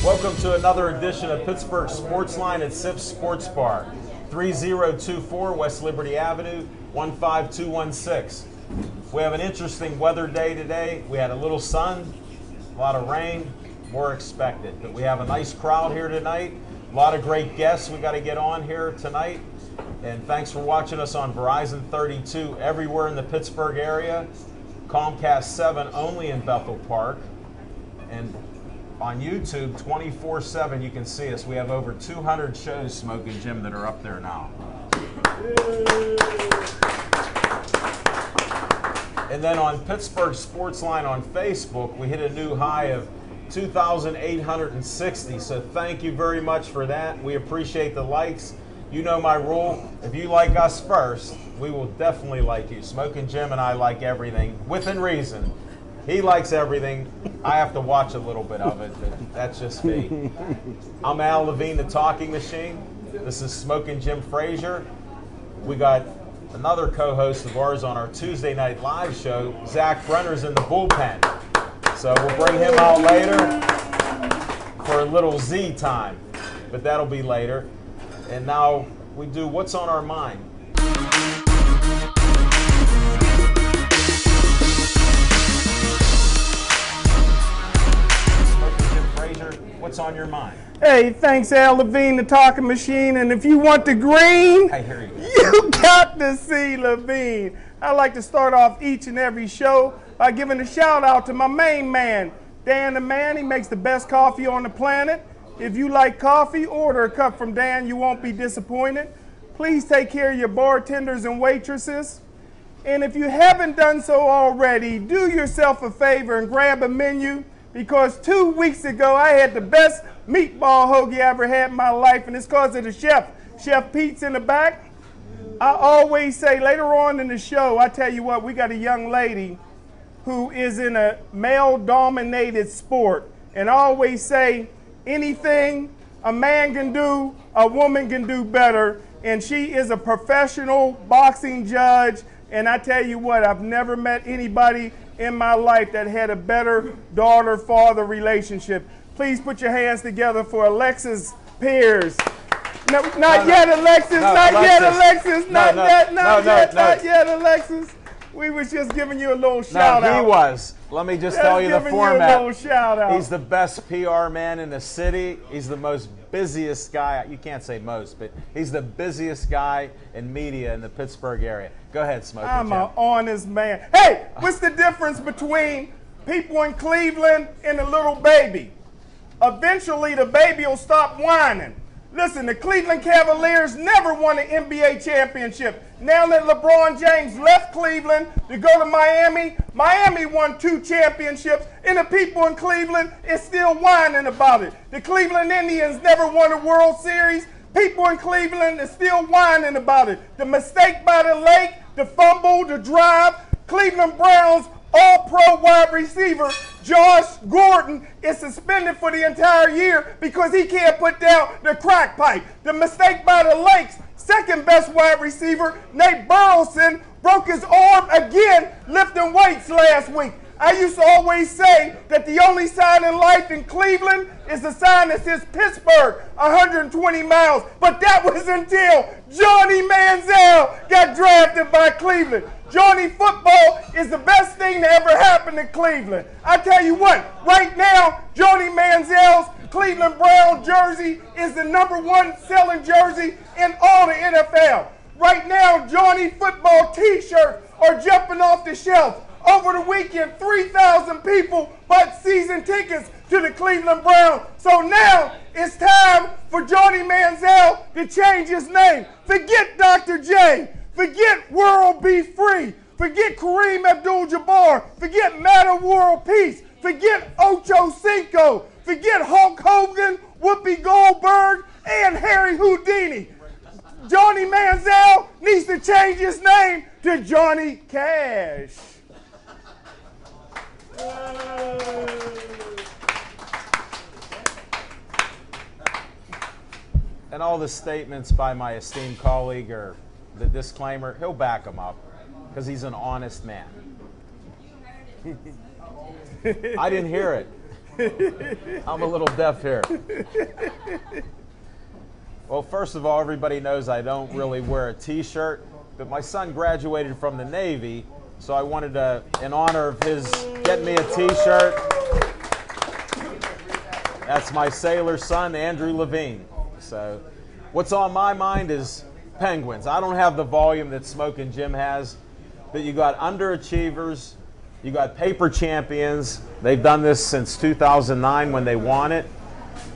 Welcome to another edition of Pittsburgh Sportsline at Sips Sports Bar, 3024 West Liberty Avenue, 15216. We have an interesting weather day today. We had a little sun, a lot of rain, more expected. But we have a nice crowd here tonight, a lot of great guests we got to get on here tonight. And thanks for watching us on Verizon 32 everywhere in the Pittsburgh area, Comcast 7 only in Bethel Park, and on YouTube 24/7 you can see us. We have over 200 shows, Smoking Jim, that are up there now. And then on Pittsburgh Sportsline on Facebook, we hit a new high of 2,860. So thank you very much for that. We appreciate the likes. You know my rule. If you like us first, we will definitely like you. Smoking Jim and I like everything within reason. He likes everything. I have to watch a little bit of it, but that's just me. I'm Al Levine, the Talking Machine. This is Smoking Jim Frazier. We got another co-host of ours on our Tuesday night live show. Zach Brenner's in the bullpen. So we'll bring him out later for a little Z time, but that'll be later. And now we do What's on Our Mind. What's on your mind? Hey, thanks, Al Levine, the Talking Machine. And if you want the green, I hear you. You got to see Levine. I like to start off each and every show by giving a shout out to my main man, Dan the Man. He makes the best coffee on the planet. If you like coffee, order a cup from Dan. You won't be disappointed. Please take care of your bartenders and waitresses. And if you haven't done so already, do yourself a favor and grab a menu, because 2 weeks ago I had the best meatball hoagie I ever had in my life, and it's because of the chef. Chef Pete's in the back. I always say later on in the show, I tell you what, we got a young lady who is in a male-dominated sport. And I always say, anything a man can do, a woman can do better. And she is a professional boxing judge. And I tell you what, I've never met anybody in my life that had a better daughter-father relationship. Please put your hands together for Alexis Pierce. No, not yet, Alexis. Not yet, Alexis. Not yet, Alexis. We was just giving you a little shout out. He was. Let me just tell you the format. You a little shout out. He's the best PR man in the city. He's the most busiest guy. You can't say most, but he's the busiest guy in media in the Pittsburgh area. Go ahead, Smoking Jim. I'm an honest man. Hey, what's the difference between people in Cleveland and a little baby? Eventually, the baby will stop whining. Listen, the Cleveland Cavaliers never won an NBA championship. Now that LeBron James left Cleveland to go to Miami, Miami won 2 championships, and the people in Cleveland is still whining about it. The Cleveland Indians never won a World Series. People in Cleveland are still whining about it. The mistake by the lake, the fumble, the drive. Cleveland Browns All-Pro wide receiver Josh Gordon is suspended for the entire year because he can't put down the crack pipe. The mistake by the Lakes, second best wide receiver, Nate Burleson, broke his arm again lifting weights last week. I used to always say that the only sign in life in Cleveland is the sign that says Pittsburgh, 120 miles. But that was until Johnny Manziel got drafted by Cleveland. Johnny football is the best thing that ever happened to Cleveland. I tell you what, right now, Johnny Manziel's Cleveland Brown jersey is the #1 selling jersey in all the NFL. Right now, Johnny football t-shirts are jumping off the shelf. Over the weekend, 3,000 people bought season tickets to the Cleveland Browns. So now it's time for Johnny Manziel to change his name. Forget Dr. J. Forget World Be Free. Forget Kareem Abdul-Jabbar. Forget Meta World Peace. Forget Ocho Cinco. Forget Hulk Hogan, Whoopi Goldberg, and Harry Houdini. Johnny Manziel needs to change his name to Johnny Cash. And all the statements by my esteemed colleague are the disclaimer. He'll back them up because he's an honest man. I didn't hear it. I'm a little deaf here. Well, first of all, everybody knows I don't really wear a T-shirt, but my son graduated from the Navy, so I wanted to, in honor of his getting me a T-shirt. That's my sailor son, Andrew Levine. So what's on my mind is Penguins. I don't have the volume that Smokin' Jim has, but you got underachievers, you got paper champions. They've done this since 2009 when they won it.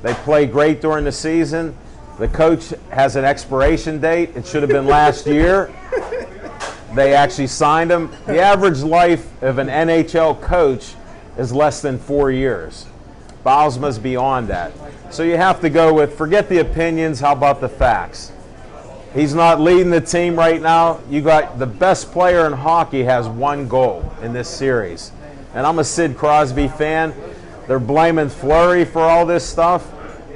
They play great during the season. The coach has an expiration date. It should have been last year. They actually signed him. The average life of an NHL coach is less than 4 years. Bylsma's beyond that. So you have to go with, forget the opinions, how about the facts? He's not leading the team right now. You got the best player in hockey has 1 goal in this series. And I'm a Sid Crosby fan. They're blaming Fleury for all this stuff.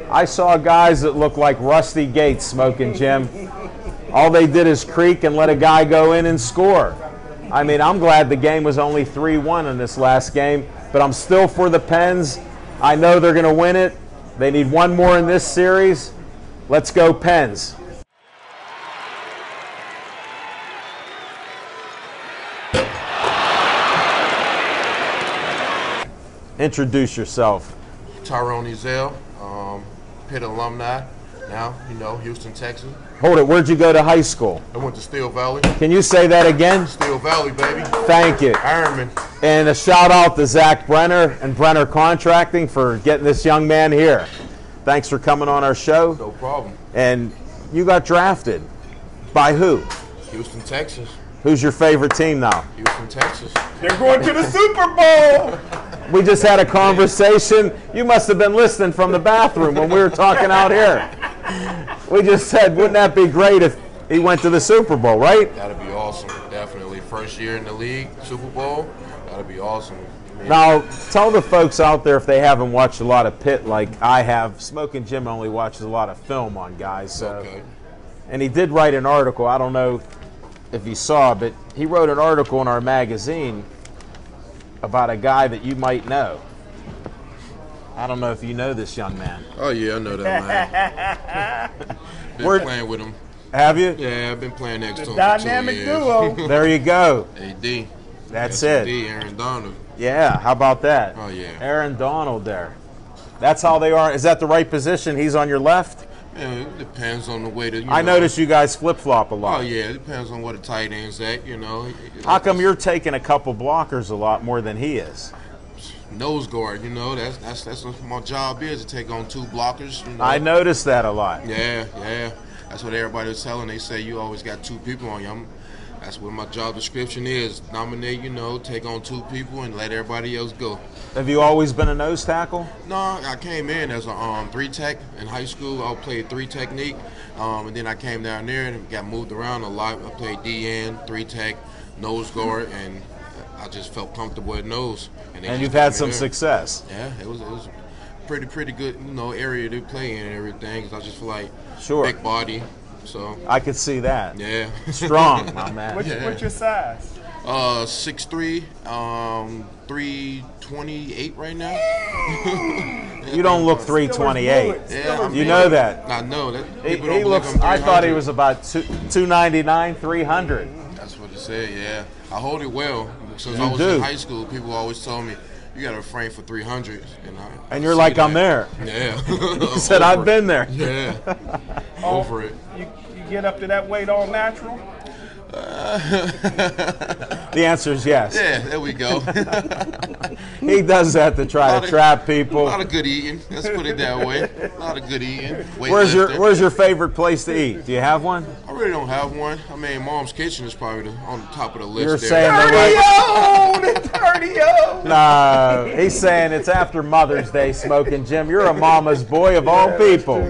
I saw guys that look like Rusty Gates, Smokin' Jim. All they did is creak and let a guy go in and score. I mean, I'm glad the game was only 3-1 in this last game, but I'm still for the Pens. I know they're going to win it. They need 1 more in this series. Let's go Pens. Introduce yourself. Tyrone Ezell, Pitt alumni. Now, Houston, Texas. Hold it. Where'd you go to high school? I went to Steel Valley. Can you say that again? Steel Valley, baby. Thank you. Ironman. And a shout out to Zach Brenner and Brenner Contracting for getting this young man here. Thanks for coming on our show. No problem. And you got drafted. By who? Houston, Texas. Who's your favorite team now? Houston, Texas. They're going to the Super Bowl. We just had a conversation. You must have been listening from the bathroom when we were talking out here. We just said, wouldn't that be great if he went to the Super Bowl, right? That'd be awesome. Definitely. First year in the league, Super Bowl. That'd be awesome. Man. Now, tell the folks out there if they haven't watched a lot of Pitt like I have. Smokin' Jim only watches a lot of film on guys. So. Okay. And he did write an article. I don't know if you saw, but he wrote an article in our magazine about a guy that you might know. I don't know if you know this young man. Oh, yeah, I know that, man. Been playing with him. Have you? Yeah, I've been playing next to him Dynamic for 2 years. duo. There you go. AD. That's it. AD, Aaron Donald. Yeah, how about that? Oh, yeah. Aaron Donald there. That's how they are. Is that the right position? He's on your left? Yeah, it depends on the way that, I noticed you guys flip-flop a lot. Oh, yeah, it depends on what the tight end's at, How come you're taking a couple blockers a lot more than he is? Nose guard, that's what my job is, to take on 2 blockers. I noticed that a lot. Yeah. That's what everybody was telling. They say you always got 2 people on you. That's what my job description is. Nominate, take on 2 people and let everybody else go. Have you always been a nose tackle? No, I came in as a 3 tech in high school. I played 3 technique, and then I came down there and got moved around a lot. I played DN, 3 tech, nose guard, and I just felt comfortable at nose. And you've had some success. Yeah, it was pretty good, area to play in and everything. 'Cause I just feel like big body, so I could see that. Yeah, strong, my man. What's your size? 6'3", 328 right now. You don't look 328. Yeah, you know that. I know that. He looks. I thought he was about 299, 300. That's what it said. Yeah, I hold it well. Since You I was do. in high school, people always told me, you got to frame for 300. And you're like, I'm there. Yeah. He said, I've been there. Yeah. Over it. You get up to that weight all natural? The answer is yes. Yeah, there we go. He does that to try to trap people. A lot of good eating. Let's put it that way. A lot of good eating. Where's your favorite place to eat? Do you have one? I really don't have one. I mean, Mom's Kitchen is probably on the top of the list. You're there. saying the 30-0! No, he's saying it's after Mother's Day, Smokin' Jim. You're a mama's boy of all people.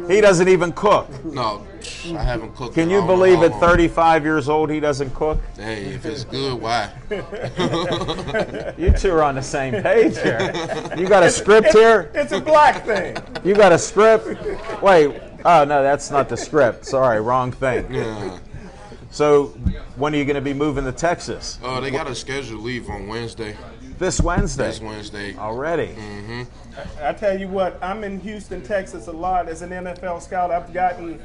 He doesn't even cook. No, I haven't cooked. Can you believe at 35 years old he doesn't cook? Hey, if it's good, why? You two are on the same page here. You got a script here? It's a black thing. You got a script? Wait. Oh, no, that's not the script. Sorry, wrong thing. Yeah. So when are you going to be moving to Texas? They got a scheduled leave on Wednesday. This Wednesday? This Wednesday. Already? Mm-hmm. I tell you what, I'm in Houston, Texas a lot as an NFL scout. I've gotten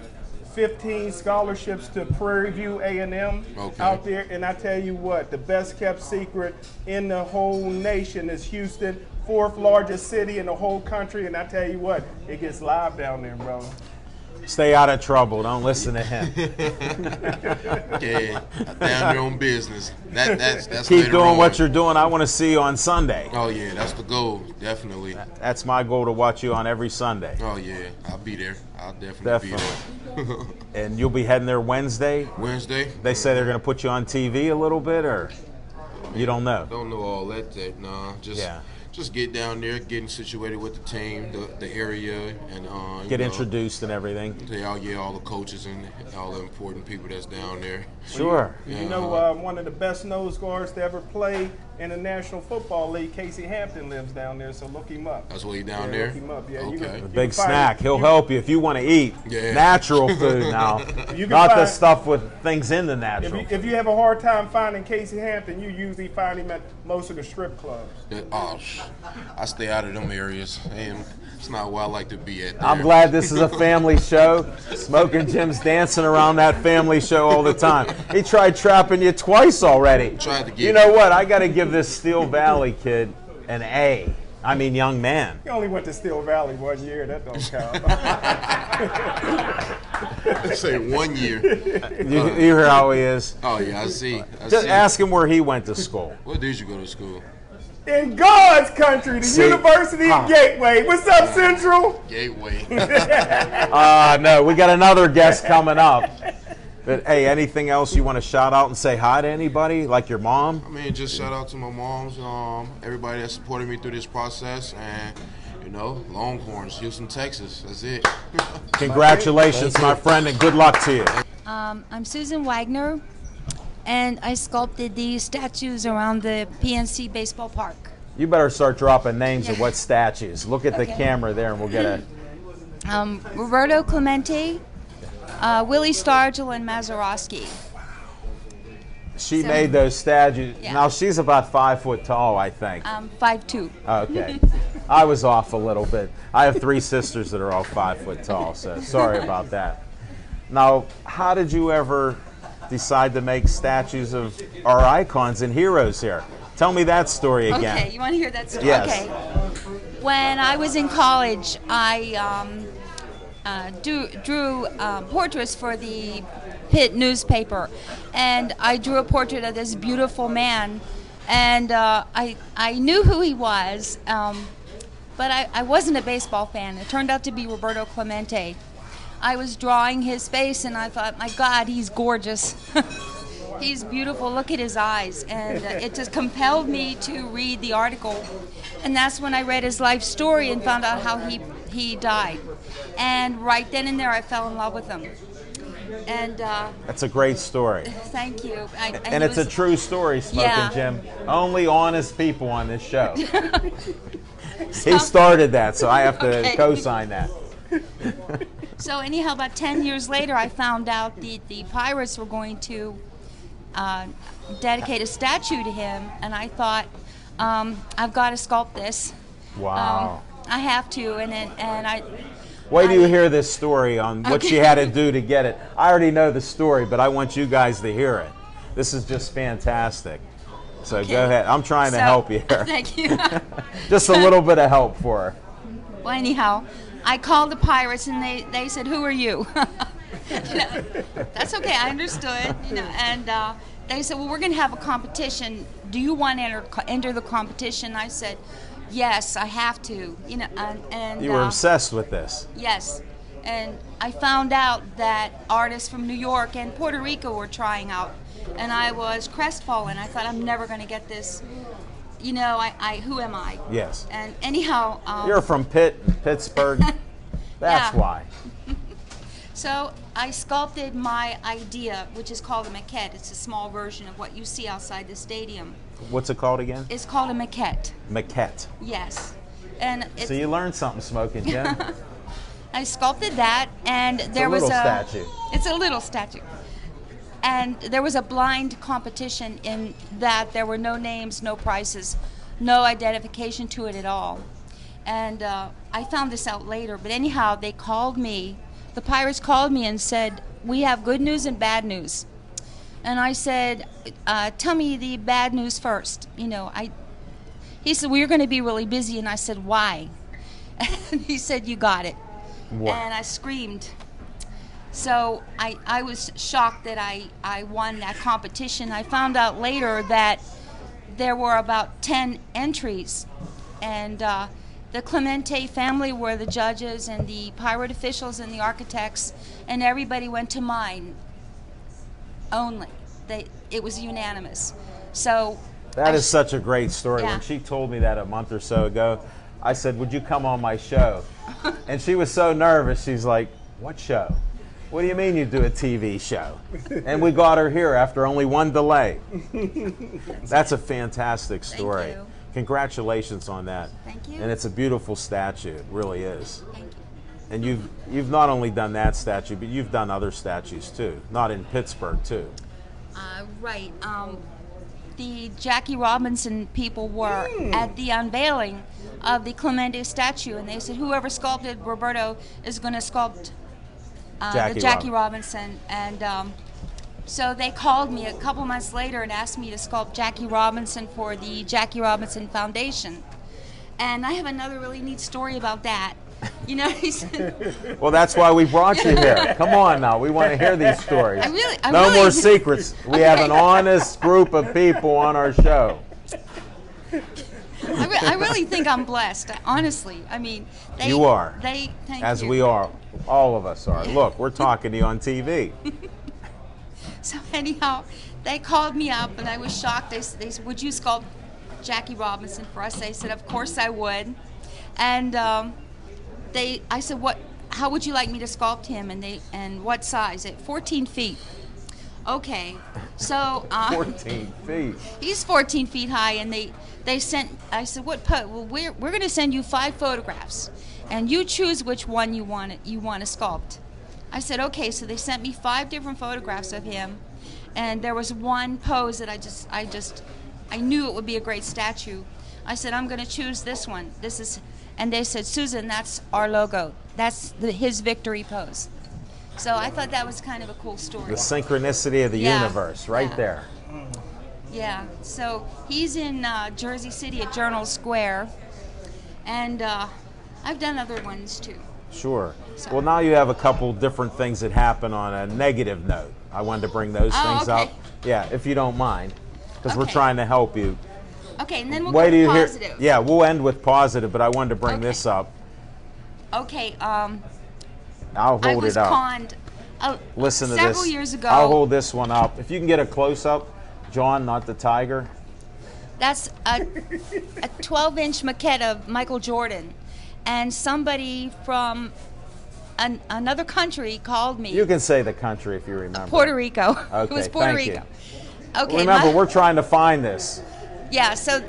15 scholarships to Prairie View A&M out there, and I tell you what, the best kept secret in the whole nation is Houston, 4th largest city in the whole country, and I tell you what, it gets live down there, bro. Stay out of trouble. Don't listen to him. Yeah, down your own business. That's Keep later doing on. what you're doing. I want to see you on Sunday. Oh yeah, that's the goal, definitely. That's my goal, to watch you on every Sunday. Oh yeah, I'll be there. I'll definitely be there. And you'll be heading there Wednesday? Wednesday. They say they're going to put you on TV a little bit, or you don't know? Don't know all that. Nah, just get down there, getting situated with the team, the area, and get introduced and everything. All the coaches and all the important people that's down there. Sure. You know, one of the best nose guards to ever play in the National Football League, Casey Hampton, lives down there, so look him up. That's where he down there? Look him up, yeah. Okay. A big snack. He'll help you if you want to eat natural food now. Not the stuff with things in the natural. If you have a hard time finding Casey Hampton, you usually find him at most of the strip clubs. I stay out of them areas, and it's not where I like to be at there. I'm glad this is a family show. Smoking Jim's dancing around that family show all the time. He tried trapping you twice already. Tried to get you know what? I got to give this Steel Valley kid an A. I mean, young man. He only went to Steel Valley 1 year. That don't count. Say 1 year. You hear how he is? Oh, yeah, I see. Just ask him where he went to school. Where did you go to school? In God's country, the University of Gateway. What's up, Central? Gateway. No, we got another guest coming up. But hey, anything else you want to shout out and say hi to anybody, like your mom? I mean, just shout out to my moms, everybody that supported me through this process, and Longhorns, Houston, Texas. That's it. Congratulations, my friend, and good luck to you. I'm Susan Wagner, and I sculpted these statues around the PNC baseball park. You better start dropping names of what statues. Look at the camera there, and we'll get a. Roberto Clemente, Willie Stargell, and Mazeroski. She made those statues. Yeah. Now she's about 5 foot tall, I think. 5'2". Okay, I was off a little bit. I have 3 sisters that are all 5 foot tall, so sorry about that. Now, how did you ever decide to make statues of our icons and heroes here? Tell me that story again. Okay, you want to hear that story? Yes. Okay. When I was in college, I drew portraits for the Pitt newspaper, and I drew a portrait of this beautiful man, and I knew who he was, but I wasn't a baseball fan. It turned out to be Roberto Clemente. I was drawing his face, and I thought, my God, he's gorgeous. He's beautiful. Look at his eyes. And it just compelled me to read the article. And that's when I read his life story and found out how he died. And right then and there, I fell in love with him. And that's a great story. Thank you. And it's a true story, Smoking Jim. Only honest people on this show. He started that, so I have to co-sign that. So anyhow, about 10 years later, I found out the Pirates were going to dedicate a statue to him, and I thought, I've got to sculpt this. Wow. I have to, and I. Wait till you hear this story on what she had to do to get it. I already know the story, but I want you guys to hear it. This is just fantastic. So go ahead. I'm trying to help you here. Thank you. Just a little bit of help for her. Well, anyhow, I called the Pirates, and they said, "Who are you?" That's okay. I understood. And they said, "Well, we're going to have a competition. Do you want to enter the competition?" I said, "Yes, I have to." And you were obsessed with this. Yes, and I found out that artists from New York and Puerto Rico were trying out, and I was crestfallen. I thought, I'm never going to get this. Who am I? Yes. And anyhow, you're from Pittsburgh. That's why. So I sculpted my idea, which is called a maquette. It's a small version of what you see outside the stadium. What's it called again? It's called a maquette. Maquette. Yes. And so you learned something, Smoking Jim. I sculpted that, and there was statue. It's a little statue. And there was a blind competition in that there were no names, no prices, no identification to it at all. And I found this out later, but anyhow, they called me. The Pirates called me and said, "We have good news and bad news." And I said, "Tell me the bad news first." He said, "Well, you're going to be really busy." And I said, "Why?" And he said, "You got it." Wow. And I screamed. So I was shocked that I won that competition. I found out later that there were about 10 entries, and the Clemente family were the judges, and the pirate officials and the architects, and everybody went to mine only. It was unanimous. So That is such a great story. Yeah. When she told me that a month or so ago, I said, "Would you come on my show?" And she was so nervous. She's like, "What show? What do you mean you do a TV show?" And we got her here after only one delay. That's a fantastic story. you. Congratulations on that. Thank you. And it's a beautiful statue. It really is. Thank you. And you've not only done that statue, but you've done other statues too. Not in Pittsburgh too. Right. The Jackie Robinson people were at the unveiling of the Clemente statue, and they said whoever sculpted Roberto is going to sculpt the Jackie Robinson. And so they called me a couple months later and asked me to sculpt Jackie Robinson for the Jackie Robinson Foundation. And I have another really neat story about that. He said, Well, that's why we brought you here. Come on now, we want to hear these stories. No more secrets. We have an honest group of people on our show. I really think I'm blessed, honestly. I mean, You are. Thank As you. we are. All of us are. Look, we're talking to you on TV. So anyhow, they called me up, and I was shocked. They said, "Would you sculpt Jackie Robinson for us?" I said, "Of course I would." And I said, how would you like me to sculpt him? And what size? At 14 feet. Okay. So 14 feet. he's 14 feet high, and they sent. I said, well, we're going to send you 5 photographs, and you choose which one you want to sculpt. I said, okay. So they sent me 5 different photographs of him, and there was one pose that I knew it would be a great statue. I said, I'm going to choose this one. And they said, "Susan, that's our logo. That's his victory pose." So I thought that was kind of a cool story. The synchronicity of the Yeah. universe, right Yeah. there. Yeah. So he's in Jersey City at Journal Square, and I've done other ones too. Sure. So- Well, now you have a couple different things that happen on a negative note. I wanted to bring those things okay. up. Yeah, if you don't mind, because we're Okay. trying to help you. Okay, and then we'll Wait go till to you hear. positive. Yeah, we'll end with positive, but I wanted to bring Okay. this up. Okay. I'll I hold was it up. conned. Listen to several this. years ago. I'll hold this one up. If you can get a close up, John, not the tiger. That's a 12-inch maquette of Michael Jordan, and somebody from another country called me. You can say the country if you remember. Puerto Rico. Okay, It was Puerto thank you. Rico. Okay. Remember, we're trying to find this. Yeah. So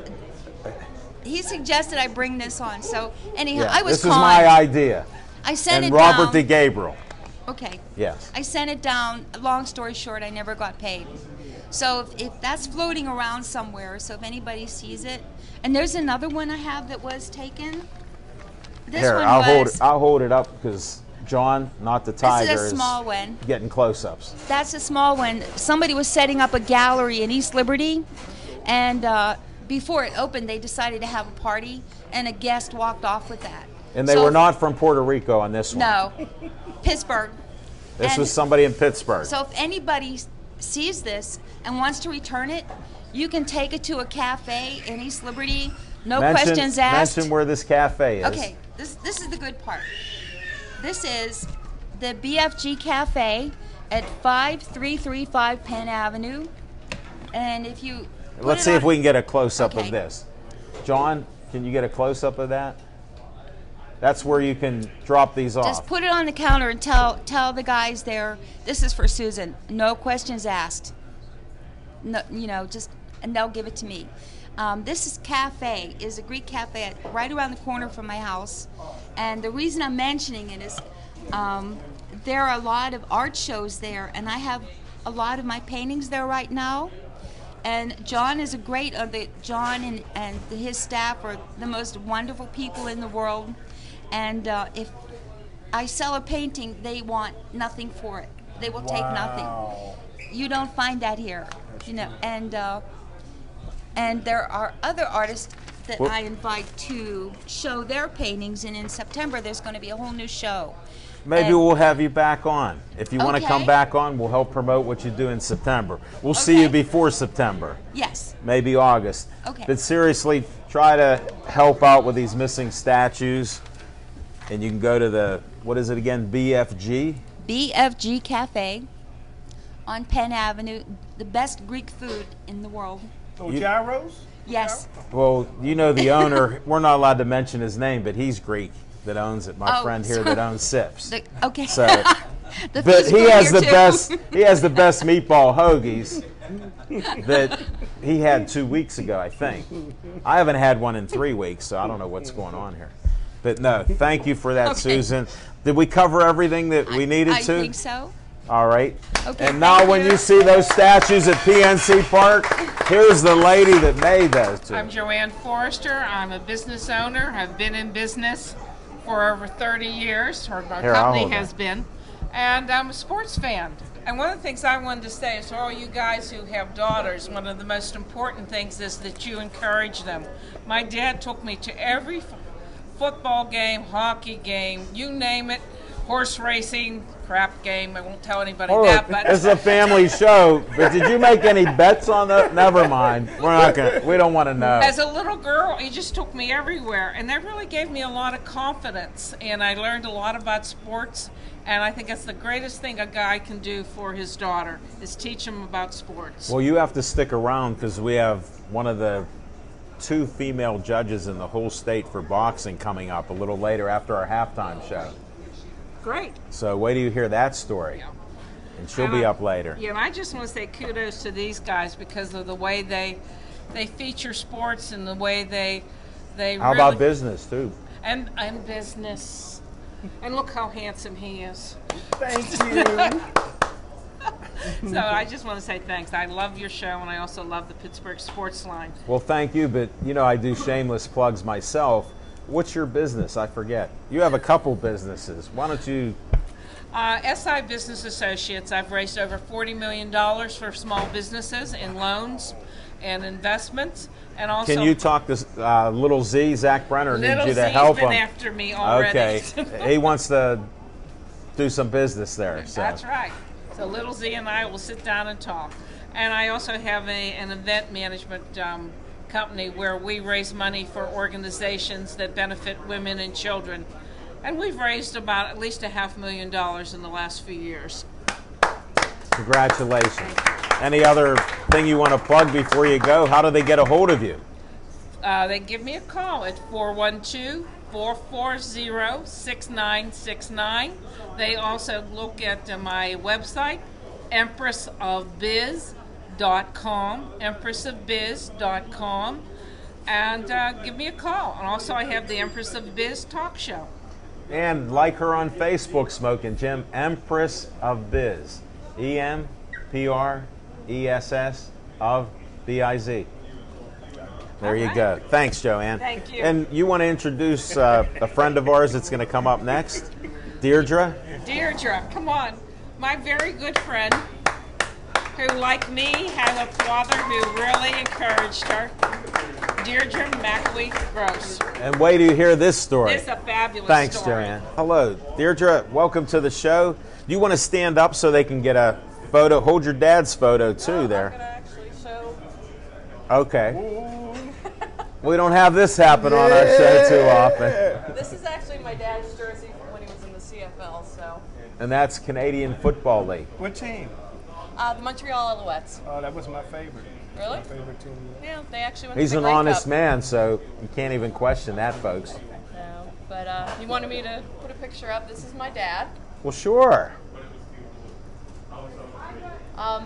he suggested I bring this on. So anyhow, Yeah, I was this was conned. my idea. I sent And it Robert down. DeGabriel. Okay. Yes. I sent it down. Long story short, I never got paid. So if that's floating around somewhere, so if anybody sees it, and there's another one I have that was taken. This Here, one I'll hold it up because John, not the tiger, This is a small one. getting close-ups. That's a small one. Somebody was setting up a gallery in East Liberty, and before it opened, they decided to have a party, and a guest walked off with that. And they So were if- not from Puerto Rico on this one. No, Pittsburgh. This and- was somebody in Pittsburgh. So if anybody sees this and wants to return it, you can take it to a cafe in East Liberty. No questions asked. Mention where this cafe is. Okay, this is the good part. This is the BFG Cafe at 5335 Penn Avenue. And if you put Let's it see if on- we can get a close-up Okay. of this. John, can you get a close-up of that? That's where you can drop these off. just put it on the counter and tell the guys there, this is for Susan. No questions asked. No, and they'll give it to me. This is a Greek cafe right around the corner from my house. And the reason I'm mentioning it is there are a lot of art shows there, and I have a lot of my paintings there right now. And John is a great, John and his staff are the most wonderful people in the world. And if I sell a painting, they want nothing for it. They will take nothing. You don't find that here, you know. And there are other artists that I invite to show their paintings, and in September there's going to be a whole new show. Maybe we'll have you back on. If you want to come back on, we'll help promote what you do in September. We'll see you before September. Yes. Maybe August. Okay. But seriously, try to help out with these missing statues. And you can go to the, what is it again, BFG? BFG Cafe on Penn Avenue, the best Greek food in the world. Oh, gyros? Yes. Well, you know the owner, we're not allowed to mention his name, but he's Greek that owns it. My friend here that owns Sips. Okay. So, but he has the best. He has the best meatball hoagies that he had 2 weeks ago, I think. I haven't had one in 3 weeks, so I don't know what's going on here. But no, thank you for that, Susan. Did we cover everything that we needed to? I think so. All right. Okay, and now when you see those statues at PNC Park, here's the lady that made those two. I'm Joanne Forrester. I'm a business owner. I've been in business for over 30 years, or our company has been, and I'm a sports fan. And one of the things I wanted to say is to all you guys who have daughters, one of the most important things is that you encourage them. My dad took me to every football game, hockey game, you name it, horse racing, crap game. I won't tell anybody that. But it's a family show. But did you make any bets on that? Never mind. We're not gonna. We don't want to know. As a little girl, he just took me everywhere, and that really gave me a lot of confidence. And I learned a lot about sports. And I think that's the greatest thing a guy can do for his daughter is teach him about sports. Well, you have to stick around because we have one of the 2 female judges in the whole state for boxing coming up a little later after our halftime show. Great. So wait till you hear that story. Yeah. And she'll be up later. Yeah, and I just want to say kudos to these guys because of the way they feature sports and the way they How about business too? And business. And look how handsome he is. Thank you. So I just want to say thanks. I love your show, and I also love the Pittsburgh Sports Line. Well, thank you, but you know I do shameless plugs myself. What's your business? I forget. You have a couple businesses. Why don't you? SI Business Associates. I've raised over $40 million for small businesses in loans and investments. And also, can you talk to Little Z, Zach Brenner, needs you to help him. Little Z's been after me already. Okay, he wants to do some business there. So. That's right. So Little Z and I will sit down and talk. And I also have an event management company where we raise money for organizations that benefit women and children. And we've raised about at least $500,000 in the last few years. Congratulations. Any other thing you want to plug before you go? How do they get a hold of you? They give me a call at 412-440-6969. They also look at my website, empressofbiz.com, empressofbiz.com, and give me a call. And also I have the Empress of Biz talk show. And like her on Facebook, Smoking Jim, Empress of Biz. EMPRESS of BIZ. There you go. Thanks, Joanne. Thank you. And you want to introduce a friend of ours that's going to come up next? Deirdre? Deirdre, come on. My very good friend who, like me, had a father who really encouraged her. Deirdre McAwee Gross. And wait till you hear this story. It's a fabulous Thanks, story. Joanne. Hello. Deirdre, welcome to the show. Do you want to stand up so they can get a photo? Hold your dad's photo, too, there. I'm going to actually show. Okay. We don't have this happen on our show too often. This is actually my dad's jersey from when he was in the CFL, so. And that's Canadian Football League. What team? The Montreal Alouettes. Oh, that was my favorite. Really? My favorite team. Yeah, they actually went He's to the an Grey honest Cup. man, so you can't even question that, folks. No, but he wanted me to put a picture up. This is my dad. Well, sure.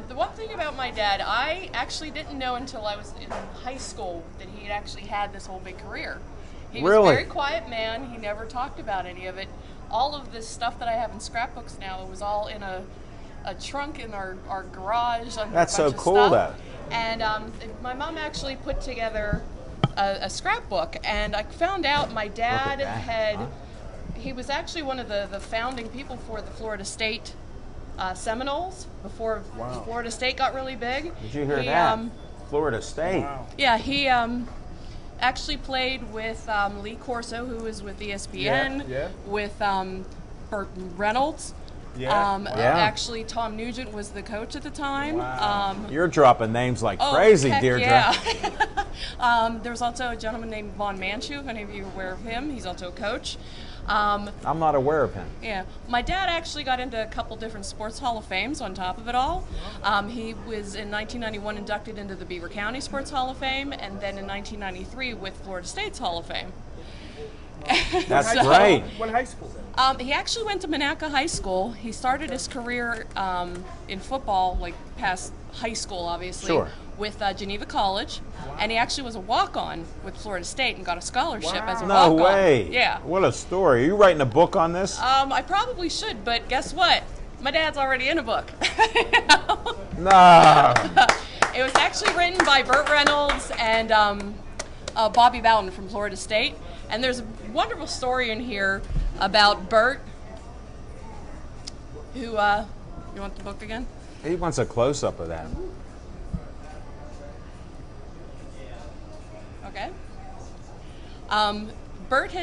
The one thing about my dad, I actually didn't know until I was in high school that he had actually had this whole big career. He was Really? a very quiet man. He never talked about any of it. All of this stuff that I have in scrapbooks now, it was all in a a trunk in our garage. Under That's a bunch so of cool, stuff. though. And my mom actually put together a scrapbook, and I found out my dad he was actually one of the founding people for the Florida State Seminoles before Florida State got really big. Did you hear that? Florida State. Wow. Yeah, he actually played with Lee Corso, who was with ESPN, with Burt Reynolds. Actually, Tom Nugent was the coach at the time. Wow. You're dropping names like crazy, heck Deirdre. Yeah. There was also a gentleman named Von Manchu, if any of you are aware of him. He's also a coach. I'm not aware of him. Yeah. My dad actually got into a couple different sports Hall of Fames on top of it all. He was in 1991 inducted into the Beaver County Sports Hall of Fame, and then in 1993 with Florida State's Hall of Fame. That's great. What high school? He actually went to Monaca High School. He started his career in football, like past high school, obviously, with Geneva College. And he actually was a walk-on with Florida State and got a scholarship as a walk-on. No way. Yeah. What a story. Are you writing a book on this? I probably should, but guess what? My dad's already in a book. No. It was actually written by Burt Reynolds and Bobby Bowden from Florida State. And there's a wonderful story in here about Burt, who, you want the book again? He wants a close-up of that. Okay. Burt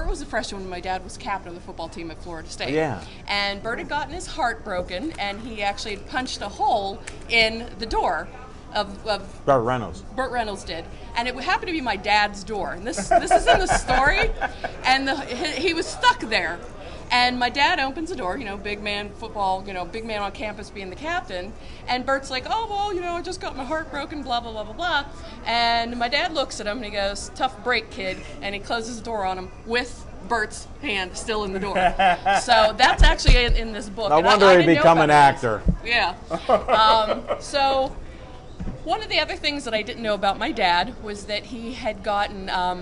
was a freshman when my dad was captain of the football team at Florida State. Yeah. And Burt had gotten his heart broken, and he actually had punched a hole in the door of Burt Reynolds. Burt Reynolds did, and it happened to be my dad's door. And this is in the story, and he was stuck there. And my dad opens the door, big man football, big man on campus being the captain. And Bert's like, oh, well, I just got my heart broken, blah, blah, blah, blah, blah. And my dad looks at him and he goes, tough break, kid. And he closes the door on him with Bert's hand still in the door. So that's actually in this book. No wonder he become an actor. Yeah. So one of the other things that I didn't know about my dad was that he had gotten, I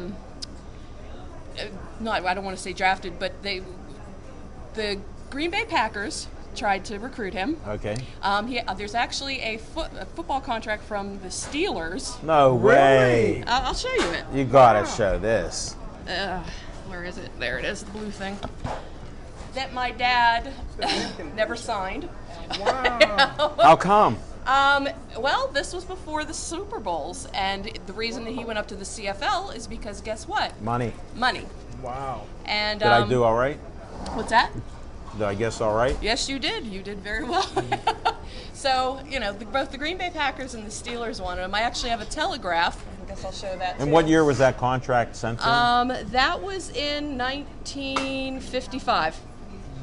don't want to say drafted, but the Green Bay Packers tried to recruit him. Okay. There's actually a football contract from the Steelers. No way. I'll show you it. You gotta show this. Where is it? There it is, the blue thing. That my dad never signed. Wow. How come? Well, this was before the Super Bowls, and the reason that he went up to the CFL is because guess what? Money. Money. Wow. And Did I do all right? What's that? Did I guess all right? Yes, you did. You did very well. So, both the Green Bay Packers and the Steelers wanted him. I actually have a telegraph. I guess I'll show that And too. what year was that contract sent to him? That was in 1955.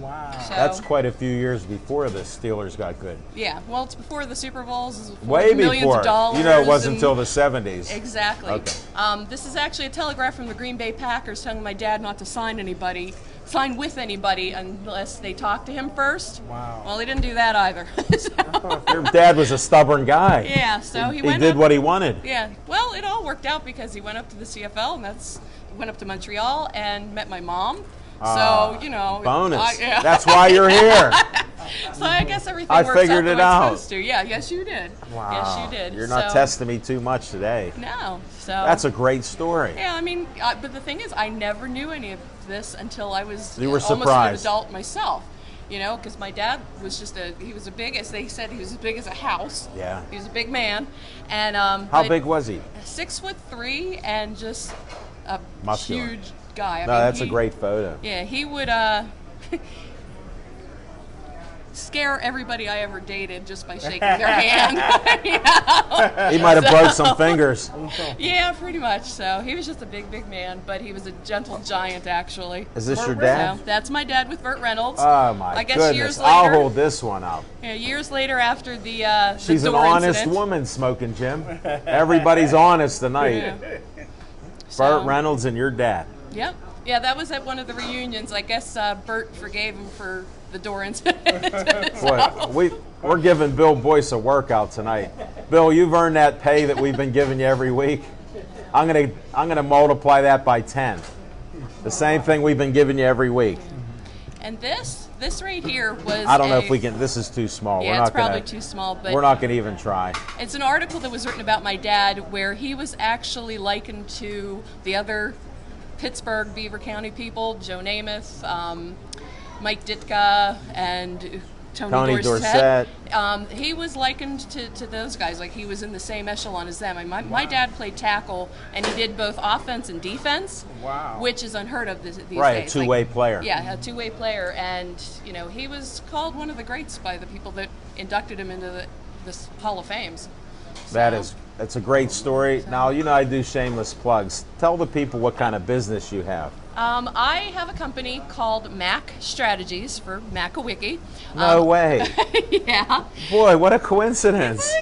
Wow. So, That's quite a few years before the Steelers got good. Yeah, well, it's before the Super Bowls. It's Way millions before. Of dollars It wasn't and- until the 70s. Exactly. Okay. This is actually a telegraph from the Green Bay Packers telling my dad not to sign with anybody unless they talk to him first. Wow. Well, he didn't do that either. Your dad was a stubborn guy. Yeah, so he He went did up, what he wanted. Yeah, well, it all worked out because he went up to the CFL and went up to Montreal and met my mom. So, Bonus. Yeah. That's why you're here. So I guess everything I works figured out it the way out. it's supposed to. Yeah, yes you did. Wow. Yes you did. You're not So- testing me too much today. No. So That's a great story. Yeah, I mean, but the thing is, I never knew any of this until I was You were almost an surprised. adult myself. Because my dad was he was as big as they said, he was as big as a house. Yeah. He was a big man. And How big was he? 6'3" and just a Muscular. huge guy. No, that's a great photo. Yeah, he would scare everybody I ever dated just by shaking their hand. He might have broke some fingers. Yeah, pretty much. So he was just a big, big man, but he was a gentle giant, actually. Is this your So dad? that's my dad with Burt Reynolds. Oh my I guess goodness! years later, I'll hold this one up. years later after the She's an door honest incident. woman, Smoking Jim. Everybody's honest tonight. Yeah. Burt Reynolds and your dad. Yep. Yeah, that was at one of the reunions. I guess Burt forgave him for the door incident. Boy, we're giving Bill Boyce a workout tonight. Bill, you've earned that pay that we've been giving you every week. I'm gonna multiply that by 10. The same thing we've been giving you every week. And this this right here was. I don't know if we can. This is too small. Yeah, we're not it's probably gonna, too small. But we're not going to even try. it's an article that was written about my dad, where he was actually likened to the other Pittsburgh, Beaver County people, Joe Namath, Mike Ditka, and Tony Dorsett. He was likened to those guys, like he was in the same echelon as them. My dad played tackle, and he did both offense and defense, which is unheard of these days. Right, a two-way player. Yeah, a two-way player, and he was called one of the greats by the people that inducted him into this Hall of Fames. That's a great story. Now, I do shameless plugs. Tell the people what kind of business you have. I have a company called Mac Strategies for Mac-A-Wiki. No way. Yeah. Boy, what a coincidence.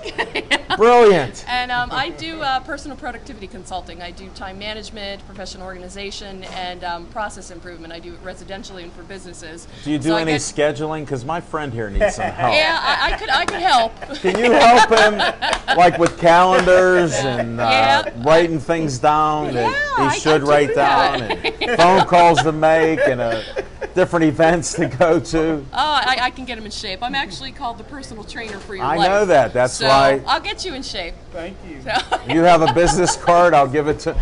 Brilliant. And I do personal productivity consulting. I do time management, professional organization, and process improvement. I do it residentially and for businesses. Do you do any scheduling? Because my friend here needs some help. Yeah, I could help. Can you help him, like with calendars and writing things down that he should write down, and phone calls to make, and different events to go to? Oh, I can get him in shape. I'm actually called the personal trainer for your life. I know that. That's why. I'll get you in shape. Thank you. You have a business card. I'll give it to.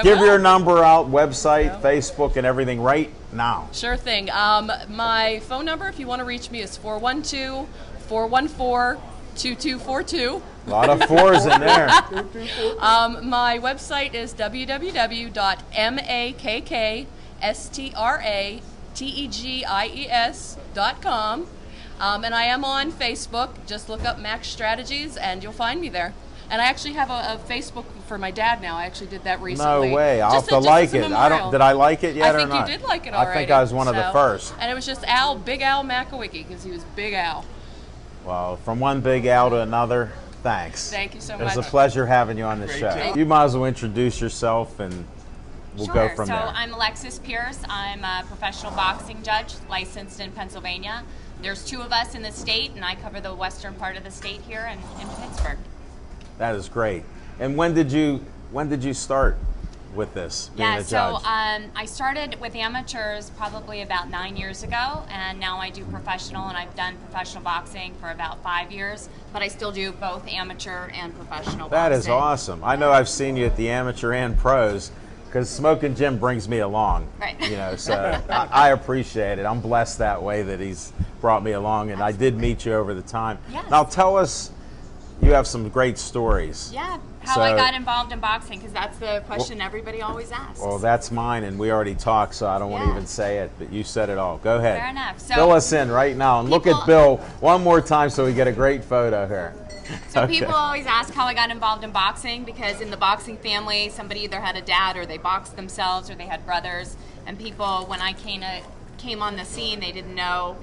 Give your number out, website, Facebook, and everything right now. Sure thing. My phone number, if you want to reach me, is 412-414-2242. A lot of fours in there. My website is www.makkstrategies.com. And I am on Facebook. Just look up Mac Strategies and you'll find me there. And I actually have a Facebook for my dad now. I actually did that recently. No way. I'll have to like it. Did I like it yet or not? I think you did like it already. I think I was one of the first. And it was just Big Al Mac-A-Wiki, because he was Big Al. Well, from one Big Al to another, thanks. Thank you so much. It was a pleasure having you on the show. You might as well introduce yourself and we'll go from there. So I'm Alexis Pierce. I'm a professional boxing judge licensed in Pennsylvania. There's 2 of us in the state, and I cover the western part of the state here in Pittsburgh. That is great. And when did you start with this, being a judge? I started with amateurs probably about 9 years ago, and now I do professional, and I've done professional boxing for about 5 years, but I still do both amateur and professional boxing. That is awesome. I know I've seen you at the amateur and pros, because Smoking Jim brings me along. Right. So I appreciate it. I'm blessed that way that he's brought me along, and I did meet you over the time. Yes. Now tell us, you have some great stories. Yeah, how I got involved in boxing, because that's the question everybody always asks. Well, that's mine, and we already talked, so I don't want to even say it, but you said it all. Go ahead. Fair enough. So fill us in right now, and look at Bill one more time so we get a great photo here. So people always ask how I got involved in boxing, because in the boxing family, somebody either had a dad or they boxed themselves or they had brothers. And people, when I came on the scene, they didn't know,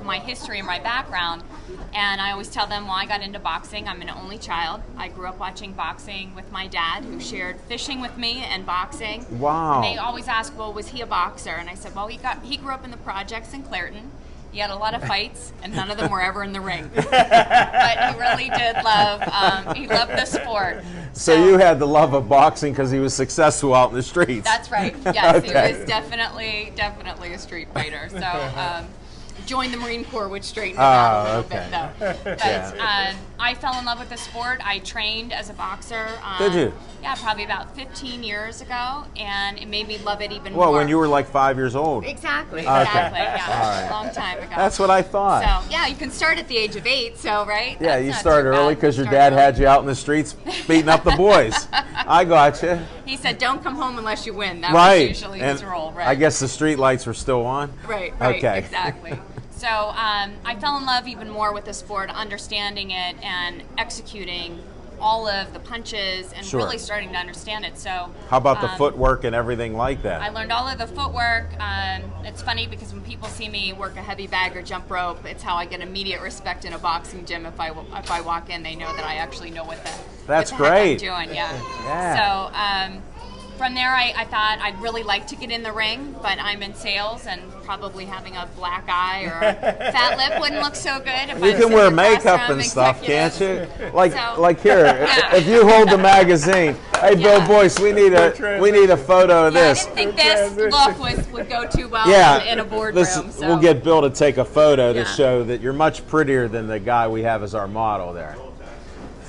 my history and my background. And I always tell them, well, I got into boxing. I'm an only child. I grew up watching boxing with my dad, who shared fishing with me and boxing. Wow. And they always ask, well, was he a boxer? And I said, well, he grew up in the projects in Clairton. He had a lot of fights, and none of them were ever in the ring. But he really did he loved the sport. So you had the love of boxing because he was successful out in the streets. That's right. Yes, Okay. He was definitely a street fighter. So joined the Marine Corps, which straightened him out a little bit, though. But I fell in love with the sport. I trained as a boxer. Did you? Yeah, probably about 15 years ago, and it made me love it even more. Well, when you were like 5 years old. Exactly. Okay. Yeah, a long time ago. That's what I thought. So, yeah, you can start at the age of 8, so, right? Yeah, That's you not started too early bad. because your Start dad early. had you out in the streets beating up the boys. I got you. He said, don't come home unless you win. That Right. was usually his role, right? I guess the street lights were still on. Right, Okay. exactly. So I fell in love even more with the sport, understanding it and executing all of the punches and really starting to understand it. So how about the footwork and everything like that? I learned all of the footwork. It's funny because when people see me work a heavy bag or jump rope, it's how I get immediate respect in a boxing gym. If I walk in, they know that I actually know what the That's heck great. I'm doing. Yeah. Yeah. So from there, I thought I'd really like to get in the ring, but I'm in sales, and probably having a black eye or a fat lip wouldn't look so good. If You can wear makeup and stuff, can't you? Like here, Yeah. if you hold the magazine, hey Bill Boyce, we need a photo of this. I didn't think this look would go too well in a boardroom. So. We'll get Bill to take a photo to Yeah. show that you're much prettier than the guy we have as our model there.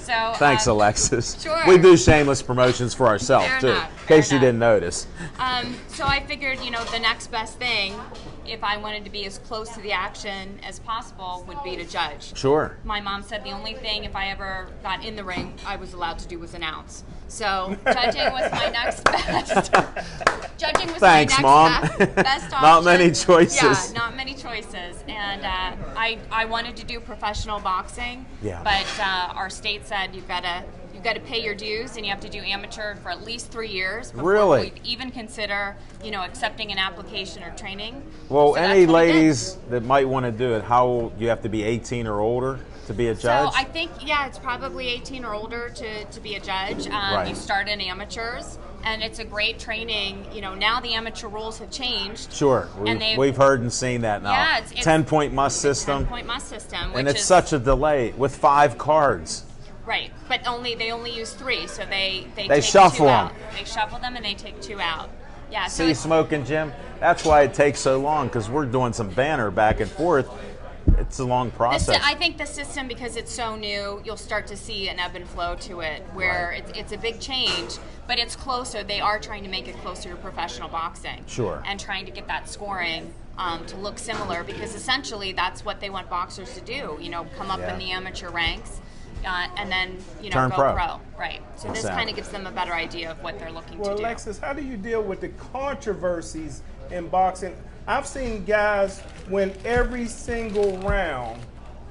So, Thanks, Alexis. Sure. We do shameless promotions for ourselves, Fair too, enough, in fair case you enough. didn't notice. So I figured, the next best thing, if I wanted to be as close to the action as possible, would be to judge. Sure. My mom said the only thing, if I ever got in the ring, I was allowed to do was announce. So judging was my next best. Judging was Thanks, my next Mom. best option. Not many choices. Yeah, not many choices. And I wanted to do professional boxing, Yeah. but our state said you've got to pay your dues, and you have to do amateur for at least 3 years before Really? we'd even consider, accepting an application or training. Well, So that's any what I did. ladies that might want to do it, how old? You have to be 18 or older to be a judge? So I think, it's probably 18 or older to be a judge. Right. You start in amateurs, and it's a great training. Now the amateur rules have changed. Sure. We've heard and seen that now. Yeah, it's 10-point must system. 10-point must system. And which it's is, such a delay with 5 cards. Right, but they only use 3, so they take shuffle 2 them. out. They shuffle them, and they take 2 out. Yeah. So See, it's, Smoking Jim, that's why it takes so long, because we're doing some banter back and forth. It's a long process. I think the system, because it's so new, you'll start to see an ebb and flow to it, where it's a big change, but it's closer. They are trying to make it closer to professional boxing. Sure. And trying to get that scoring to look similar, because essentially that's what they want boxers to do. Come up Yeah. in the amateur ranks. And then Turn go pro. Right. So this Exactly. kind of gives them a better idea of what they're looking Well, to do. Alexis, how do you deal with the controversies in boxing? I've seen guys win every single round,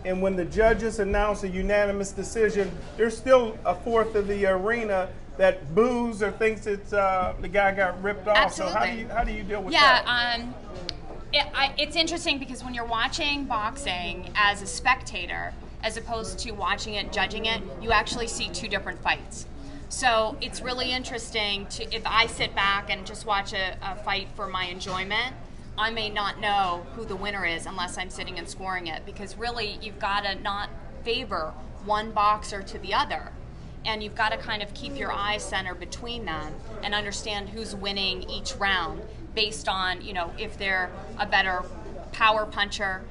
and when the judges announce a unanimous decision, there's still a fourth of the arena that boos or thinks it's the guy got ripped off. Absolutely. So how do you deal with that? It's interesting because when you're watching boxing as a spectator, as opposed to watching it, judging it, you actually see two different fights. So it's really interesting if I sit back and just watch a fight for my enjoyment, I may not know who the winner is unless I'm sitting and scoring it, because really you've got to not favor one boxer to the other. And you've got to kind of keep your eyes centered between them and understand who's winning each round based on, if they're a better power puncher,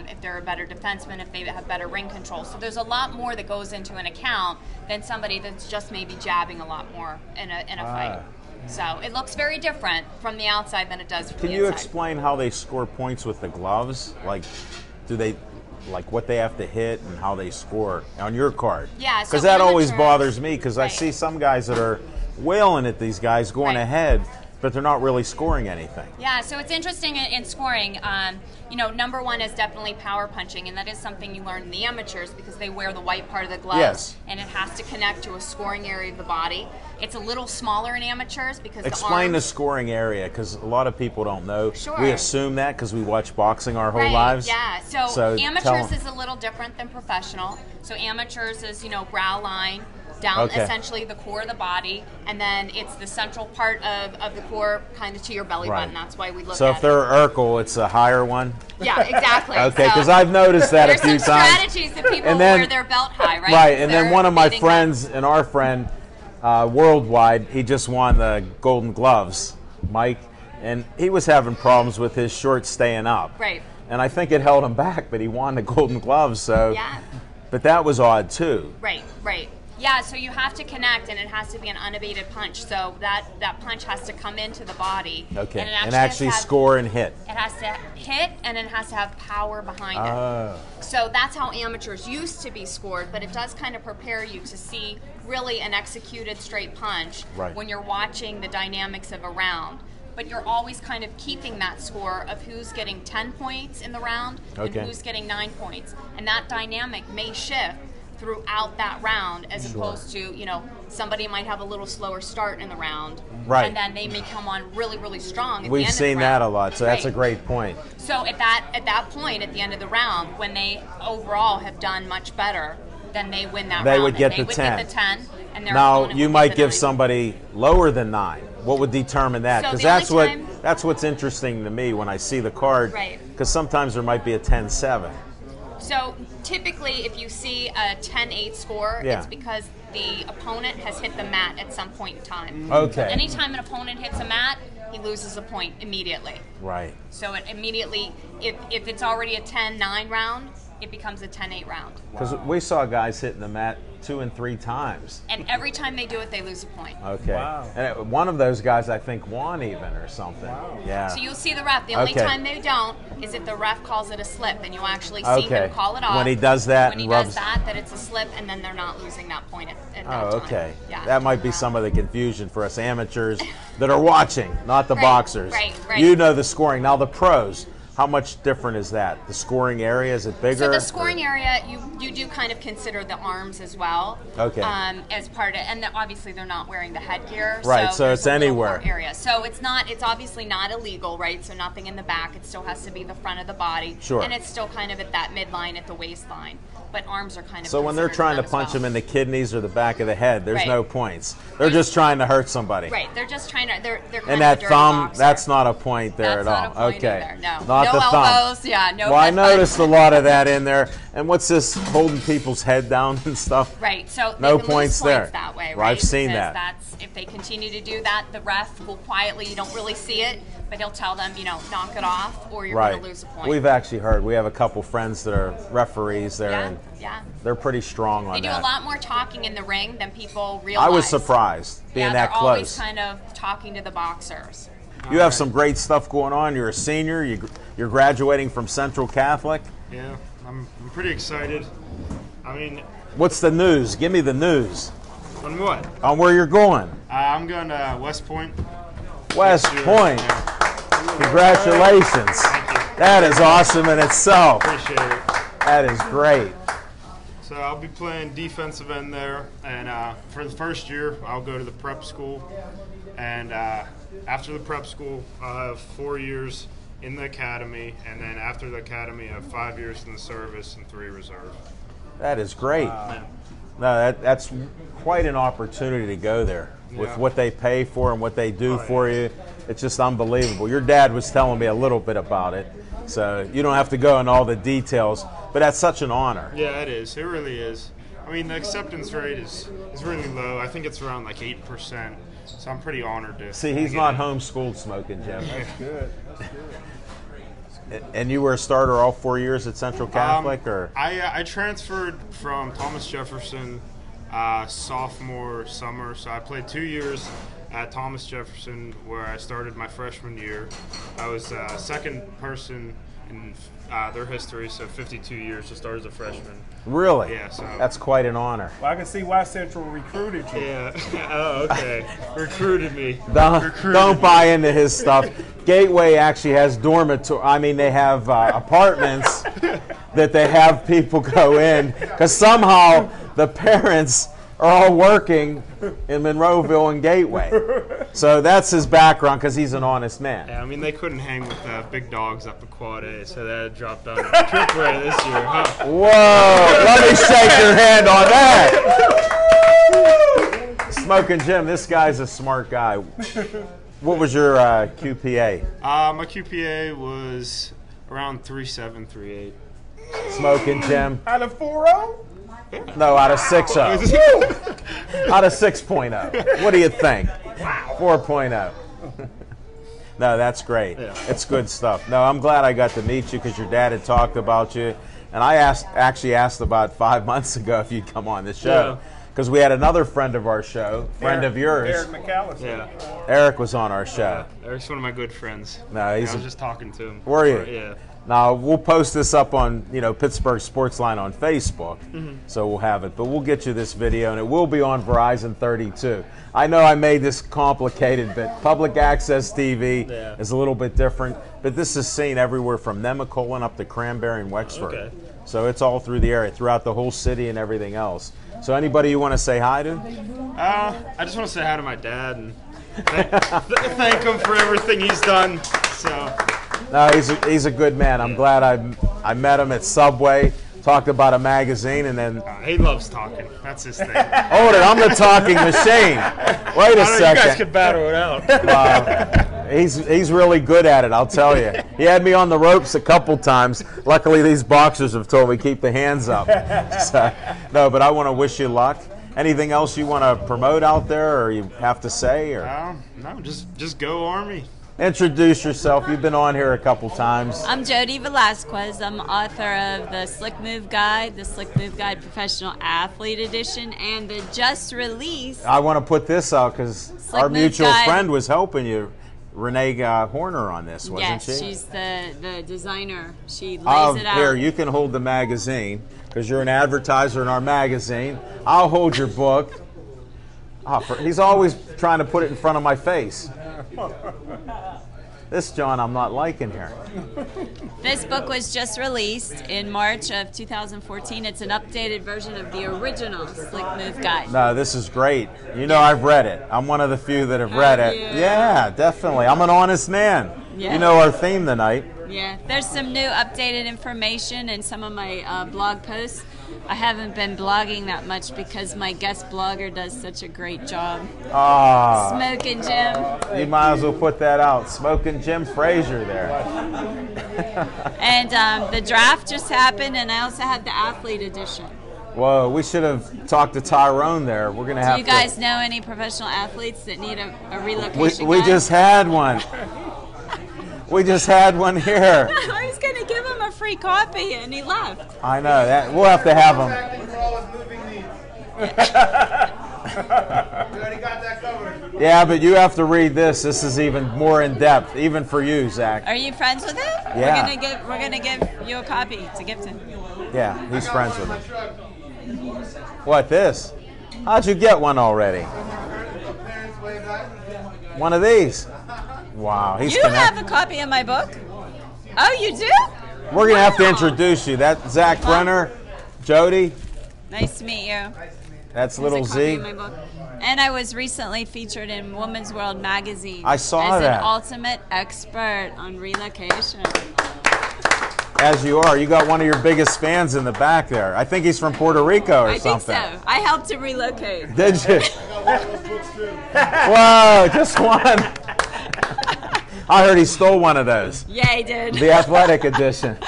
if they're a better defenseman, if they have better ring control. So there's a lot more that goes into an account than somebody that's just maybe jabbing a lot more in a fight. So it looks very different from the outside than it does from the inside. Can you explain how they score points with the gloves? Like, do they, like what they have to hit and how they score on your card? Yeah, so because that always amateurs- bothers me, because I Right. see some guys that are wailing at these guys going Right. ahead, but they're not really scoring anything. Yeah, so it's interesting in scoring. Number one is definitely power punching, and that is something you learn in the amateurs because they wear the white part of the glove, Yes. and it has to connect to a scoring area of the body. It's a little smaller in amateurs because Explain the the arms. scoring area, because a lot of people don't know. Sure. We assume that because we watch boxing our whole Right, lives. yeah. So, tell amateurs 'em. is a little different than professional. So amateurs is, brow line, down Okay. essentially the core of the body, and then it's the central part of the core kind of to your belly Right. button. That's why we look So at if they're Urkel, it's a higher one. Yeah, exactly. Okay, So because I've noticed that a there's few some times. strategies that people And then- wear their belt high, right? Right, and then They're one of my beating friends and our friend worldwide, he just won the Golden Gloves, Mike, and he was having problems with his shorts staying up. Right. And I think it held him back, but he won the Golden Gloves, so. Yeah. But that was odd too. Right, right. Yeah, so you have to connect, and it has to be an unabated punch. So that punch has to come into the body. Okay. And And it actually has to have- score and hit. It has to hit, and it has to have power behind Oh. it. So that's how amateurs used to be scored, but it does kind of prepare you to see really an executed straight punch Right. when you're watching the dynamics of a round. But you're always kind of keeping that score of who's getting 10 points in the round Okay. and who's getting 9 points. And that dynamic may shift throughout that round as opposed to, somebody might have a little slower start in the round. Right. And then they may come on really, really strong at We've the end seen of the that round. a lot, so that's a Right. great point. So at that point, at the end of the round, when they overall have done much better, then they win that They round. would get and they the would 10. get the 10, and their Now, opponent you will might get the give 9. somebody lower than 9. What would determine that? So Because the only time- that's what's interesting to me when I see the card. Right. Because sometimes there might be a 10-7. So typically, if you see a 10-8 score, Yeah. it's because the opponent has hit the mat at some point in time. Okay. Anytime an opponent hits a mat, he loses a point immediately. Right. So it immediately, if it's already a 10-9 round, it becomes a 10-8 round. Because we saw guys hitting the mat 2 and 3 times. And every time they do it, they lose a point. Okay. Wow. And one of those guys, I think, won even or something. Wow. Yeah. So you'll see the ref. The only Okay. time they don't is if the ref calls it a slip, and you'll actually see Okay. him call it off. When he does that When he and does rubs- that it's a slip, and then they're not losing that point at that Oh, time. okay. Yeah. That might be some of the confusion for us amateurs that are watching, not the Right, boxers. right. You know the scoring. Now the pros, how much different is that? The scoring area, is it bigger? So the scoring area, you do kind of consider the arms as well. Okay. As part of, and obviously they're not wearing the headgear. Right, so there's it's a little anywhere. more area. So it's obviously not illegal, right? So nothing in the back. It still has to be the front of the body. Sure. And it's still kind of at that midline at the waistline. But arms are kind of. So when they're considered trying to them as punch well. him in the kidneys or the back of the head, there's Right. no points. They're just trying to hurt somebody. Right, they're just trying to. They're kind And of that a dirty thumb, boxer. that's not a point there That's at all. not a point Okay. either, no. Not No the thumb. elbows, yeah, no Well, I headbutt. noticed a lot of that in there. And what's this holding people's head down and stuff? Right, so No they can points lose there. points that way, right? Well, I've seen Because that. That's if they continue to do that, the ref will quietly. You don't really see it, but he'll tell them, knock it off, or you're Right. going to lose a point. We've actually heard. We have a couple friends that are referees there, yeah, and yeah. they're pretty strong on They do that. a lot more talking in the ring than people realize. I was surprised being Yeah, that they're always close. kind of talking to the boxers. You have some great stuff going on. You're a senior. You're graduating from Central Catholic. Yeah, I'm pretty excited. I mean, What's the news? Give me the news on what? on where you're going. I'm going to West Point. West Next year. Point. Yeah, Congratulations. That is awesome in itself. appreciate it. That is great. So I'll be playing defensive end there, and for the first year, I'll go to the prep school, and after the prep school, I'll have 4 years in the academy, and then after the academy, I have 5 years in the service and 3 reserve. That is great. Yeah. No, that's quite an opportunity to go there with Yeah. what they pay for and what they do Oh, for yeah. you. It's just unbelievable. Your dad was telling me a little bit about it, so you don't have to go into all the details, but that's such an honor. Yeah, it is. It really is. I mean, the acceptance rate is really low. I think it's around like 8%. So I'm pretty honored to See, he's get not in. homeschooled smoking, Jim. That's good. And you were a starter all 4 years at Central Catholic, or? I transferred from Thomas Jefferson sophomore summer, so I played 2 years at Thomas Jefferson where I started my freshman year. I was second person in their history, so 52 years to start as a freshman. Really? Yeah, so That's quite an honor. Well, I can see why Central recruited you. yeah. Oh, okay. Recruited me. Don't buy into his stuff. Gateway actually has they have apartments that they have people go in because somehow the parents are all working in Monroeville and Gateway. So that's his background because he's an honest man. Yeah, I mean, they couldn't hang with big dogs up at Quad A, so that dropped down to Triple A this year, huh? Whoa! Let me shake your hand on that. Smoking Jim, this guy's a smart guy. What was your QPA? My QPA was around 3.7, 3.8. Smoking Jim? Out of 4-0? No, out of 6.0. Out of 6.0. What do you think? 4.0. No, that's great. Yeah. It's good stuff. No, I'm glad I got to meet you because your dad had talked about you. And I actually asked about 5 months ago if you'd come on the show. Yeah. Because we had another friend of our show, friend of yours. Eric McAllister. Yeah. Eric was on our show. Eric's one of my good friends. No, I he's was just talking to him. Were you? Yeah. Now, we'll post this up on, Pittsburgh Sportsline on Facebook, so we'll have it. But we'll get you this video, and it will be on Verizon 32. I know I made this complicated, but public access TV is a little bit different. But this is seen everywhere from Nemacolin up to Cranberry and Wexford. Okay. So it's all through the area, throughout the whole city and everything else. So anybody you want to say hi to? I just want to say hi to my dad and thank him for everything he's done. So. No, he's a good man. I'm glad I met him at Subway talked about a magazine, and then He loves talking. That's his thing. hold it. I'm the talking machine. Wait a I know second. you guys could battle it out. Wow. He's really good at it, I'll tell you. He had me on the ropes a couple times. Luckily, these boxers have told me keep the hands up. So, no, but I want to wish you luck. Anything else you want to promote out there, or you have to say? Or No, just go Army. introduce yourself. You've been on here a couple times. I'm Jody Velasquez. I'm author of the Slick Move Guide, the Slick Move Guide Professional Athlete Edition, and the just released. I want to put this out because Slick our Move mutual Guide. friend was helping you, Renee Horner, on this, wasn't Yes, she? she's the designer. She lays it out. Here, you can hold the magazine because you're an advertiser in our magazine. I'll hold your book. He's always trying to put it in front of my face. This John I'm not liking here. This book was just released in March of 2014. It's an updated version of the original Slick Move Guide. No, this is great. You know I've read it. I'm one of the few that have read it. you? Yeah, definitely. I'm an honest man. Yeah. You know our theme tonight. Yeah, there's some new updated information in some of my blog posts. I haven't been blogging that much because my guest blogger does such a great job. Smoking Jim. You might as well put that out. Smoking Jim Frazier there. And the draft just happened, and I also had the athlete edition. Whoa, we should have talked to Tyrone there. We're gonna have Do you guys know any professional athletes that need a relocation We guide? just had one. We just had one here. I was going to give him a free copy, and he left. I know that. We'll have to have him. Yeah, but you have to read this. This is even more in depth, even for you, Zach. Are you friends with him? Yeah. We're gonna give you a copy to gift him. Yeah, he's friends with him. What, this? How'd you get one already? One of these? Wow, he's You connected. have a copy of my book? Oh, you do? We're going to have to introduce you. That's Zach Brenner, Jody. Nice to meet you. That's Here's a little copy Z. of my book. And I was recently featured in Women's World magazine. I saw as that. an ultimate expert on relocation. As you are. You got one of your biggest fans in the back there. I think he's from Puerto Rico or I think something. so. I helped him relocate. Did you? Whoa, just one. I heard he stole one of those. Yeah, he did. The athletic edition.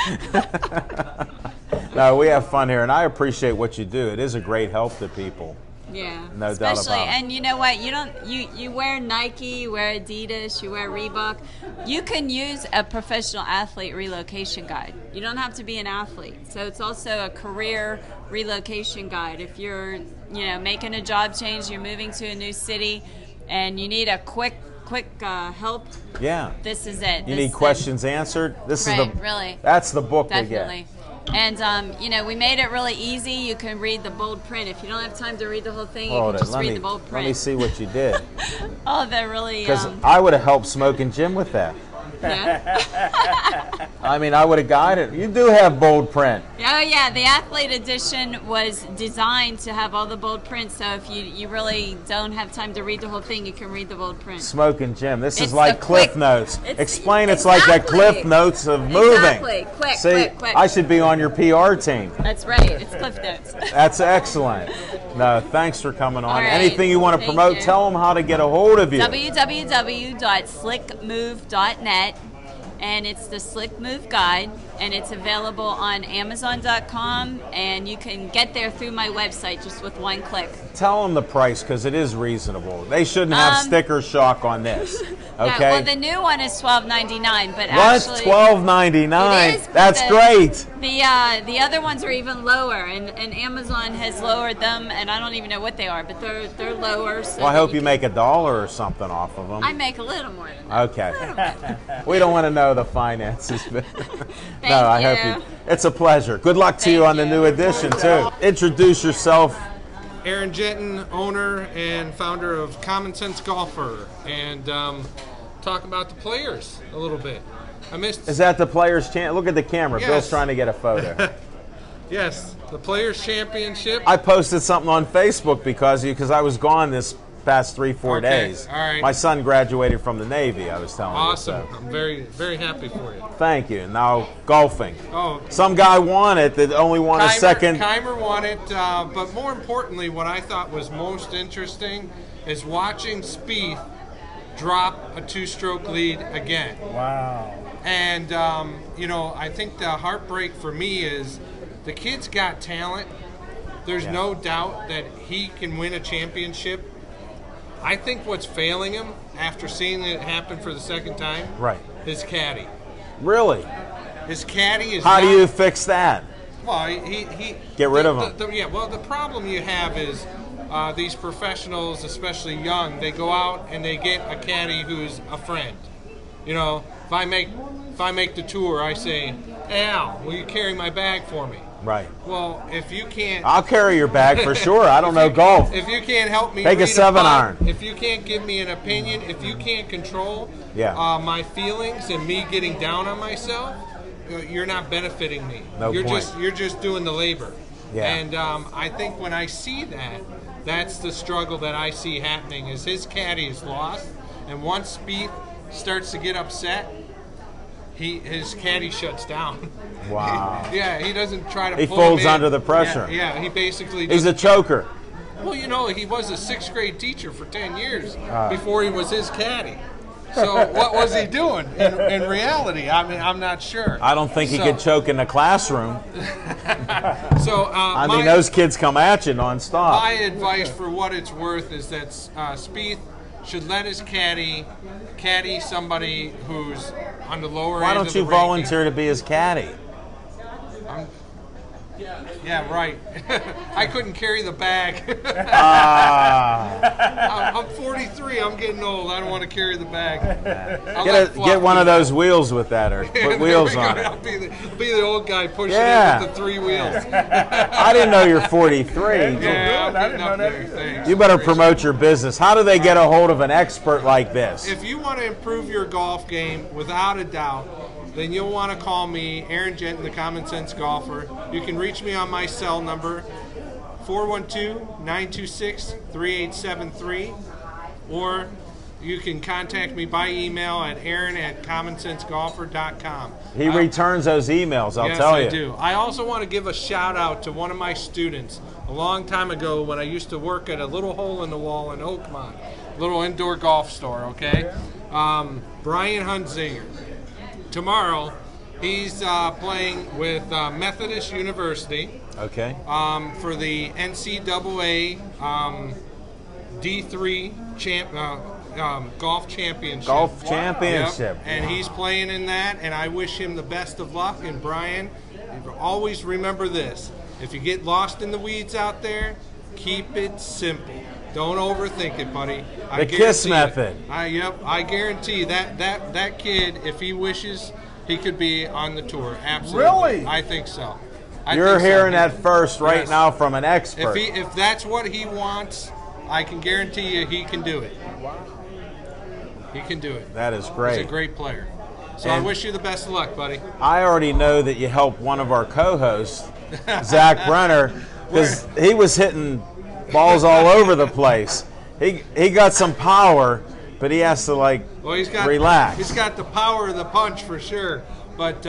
No, we have fun here, and I appreciate what you do. It is a great help to people. Yeah, No doubt especially, about it. and you know what? You wear Nike, you wear Adidas, you wear Reebok. You can use a professional athlete relocation guide. You don't have to be an athlete. So it's also a career relocation guide. If you're, making a job change, you're moving to a new city, and you need a quick help. Yeah. This is it. You This need questions answered. This is the really. That's the book Definitely. to get. And, we made it really easy. You can read the bold print. If you don't have time to read the whole thing, you Hold can it. just read the bold print. Let me see what you did. Oh, they're really... Because I would have helped Smoking Jim with that. Yeah. I mean, I would have guided. You do have bold print. Oh, yeah. The athlete edition was designed to have all the bold print. So if you really don't have time to read the whole thing, you can read the bold print. Smoking Jim. This It's is like the Cliff quick- Notes. it's- Explain it's like the Exactly. Cliff Notes of moving. Exactly. Quick, See, quick. I should be on your PR team. That's right. It's Cliff Notes. That's excellent. No, thanks for coming on. All right. Anything you want to Thank promote, you. tell them how to get a hold of you. www.slickmove.net, and it's the Slick Move Guide, and it's available on Amazon.com, and you can get there through my website just with one click. Tell them the price because it is reasonable. They shouldn't have sticker shock on this. No, Okay. well, the new one is $12.99, but What? actually $12.99? It is, but That's great. The other ones are even lower, and Amazon has lowered them, and I don't even know what they are, but they're lower. So Well, I that hope you can- make $1 or something off of them. I make a little more than that. Okay. We don't want to know the finances. But no, I you. hope you. It's a pleasure. Good luck to you Thank on the you. new edition too. Introduce yourself. Aaron Jetton, owner and founder of Common Sense Golfer, and talk about the players a little bit. I missed. Is that the Players' Champ? Look at the camera. Yes. Bill's trying to get a photo. Yes, the Players Championship. I posted something on Facebook because I was gone this past 3-4 days. All right. My son graduated from the Navy, I was telling Awesome. you. So. I'm very, very happy for you. Thank you. Now, golfing. Oh. Some guy won it that only won a second. Keimer won it, but more importantly, what I thought was most interesting is watching Spieth drop a 2-stroke lead again. Wow. And, you know, I think the heartbreak for me is the kid's got talent. There's no doubt that he can win a championship. I think what's failing him after seeing it happen for the second time, his caddy. Really? His caddy is How do you fix that? Well, he get rid of him. Well, the problem you have is these professionals, especially young, they go out and they get a caddy who's a friend. You know, if I make the tour, I say, "Hey, Al, will you carry my bag for me?" Right. Well, if you can't, I'll carry your bag for sure. I don't know golf. If you can't help me, take a 7-iron. If you can't give me an opinion, if you can't control my feelings and me getting down on myself, you're not benefiting me. You're just doing the labor. Yeah. And I think when I see that, that's the struggle that I see happening. Is his caddy is lost, and once Spieth starts to get upset, his caddy shuts down. Wow. He doesn't try to. He pull folds him in. under the pressure. Yeah, he basically. He's a choker. Well, you know, he was a 6th grade teacher for 10 years before he was his caddy. So what was he doing in reality? I mean, I'm not sure. I don't think he could choke in the classroom. So I mean, those kids come at you nonstop. My advice, for what it's worth, is that Spieth should let his caddy somebody who's on the lower Why end don't of the you ranking. volunteer to be his caddy? Yeah, right. I couldn't carry the bag. I'm 43. I'm getting old. I don't want to carry the bag. Get one of those wheels with that, or put wheels on it. I'll be the old guy pushing it with the 3 wheels. I didn't know you're 43. Yeah, I'm getting up there. Thanks. You better promote your business. How do they get a hold of an expert like this? If you want to improve your golf game, without a doubt, then you'll want to call me, Aaron Jenton, the Common Sense Golfer. You can reach me on my cell number, 412-926-3873, or you can contact me by email at aaron@commonsensegolfer.com. He returns those emails, I'll tell you. Yes, I do. I also want to give a shout out to one of my students a long time ago when I used to work at a little hole in the wall in Oakmont, little indoor golf store, okay? Brian Hunzinger. Tomorrow, he's playing with Methodist University. Okay. For the NCAA D3 golf championship. Golf championship. Yep. And he's playing in that, and I wish him the best of luck. And Brian, always remember this: if you get lost in the weeds out there, keep it simple. Don't overthink it, buddy. The KISS method. I guarantee that kid, if he wishes, he could be on the tour. Absolutely. Really? I think so. You're hearing that first right now from an expert. If that's what he wants, I can guarantee you he can do it. He can do it. That is great. He's a great player. So I wish you the best of luck, buddy. I already know that you helped one of our co-hosts, Zach Brenner, because he was hitting balls all over the place. He got some power, but he has to relax. He's got the power of the punch for sure. But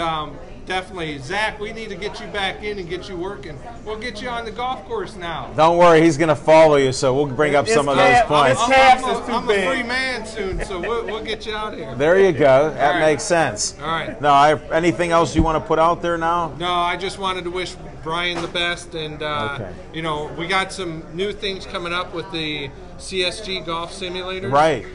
definitely, Zach, we need to get you back in and get you working. We'll get you on the golf course now. Don't worry, he's going to follow you, so we'll bring up some of those points. I'm a free man soon, so we'll get you out of here. There you go. That makes sense. All right. Now, anything else you want to put out there now? No, I just wanted to wish Brian the best, and you know, we got some new things coming up with the CSG golf simulators. Right.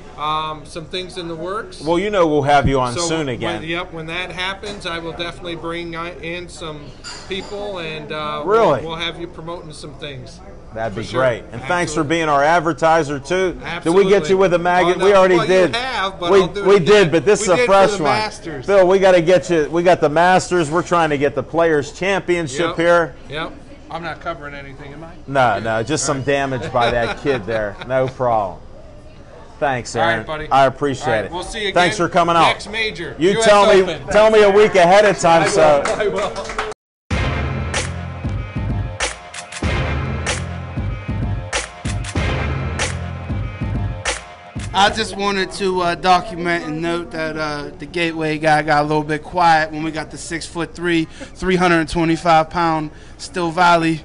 Some things in the works. Well, you know we'll have you on soon again. When that happens, I will definitely bring in some people, and we'll have you promoting some things. That'd be great. And thanks for being our advertiser, too. Absolutely. Did we get you with a magazine? No, we already well, did. You have, but we did, but this is a fresh one. Masters. Bill, we got to get you. We got the Masters. We're trying to get the Players Championship here. Yep. I'm not covering anything, am I? No, just some damage by that kid there. No problem. Thanks, Aaron. All right, buddy. I appreciate it. We'll see you again. Thanks for coming out. Next major. You US tell me a week ahead of time. I will. I just wanted to document and note that the Gateway guy got a little bit quiet when we got the 6'3", 325-pound Still Valley,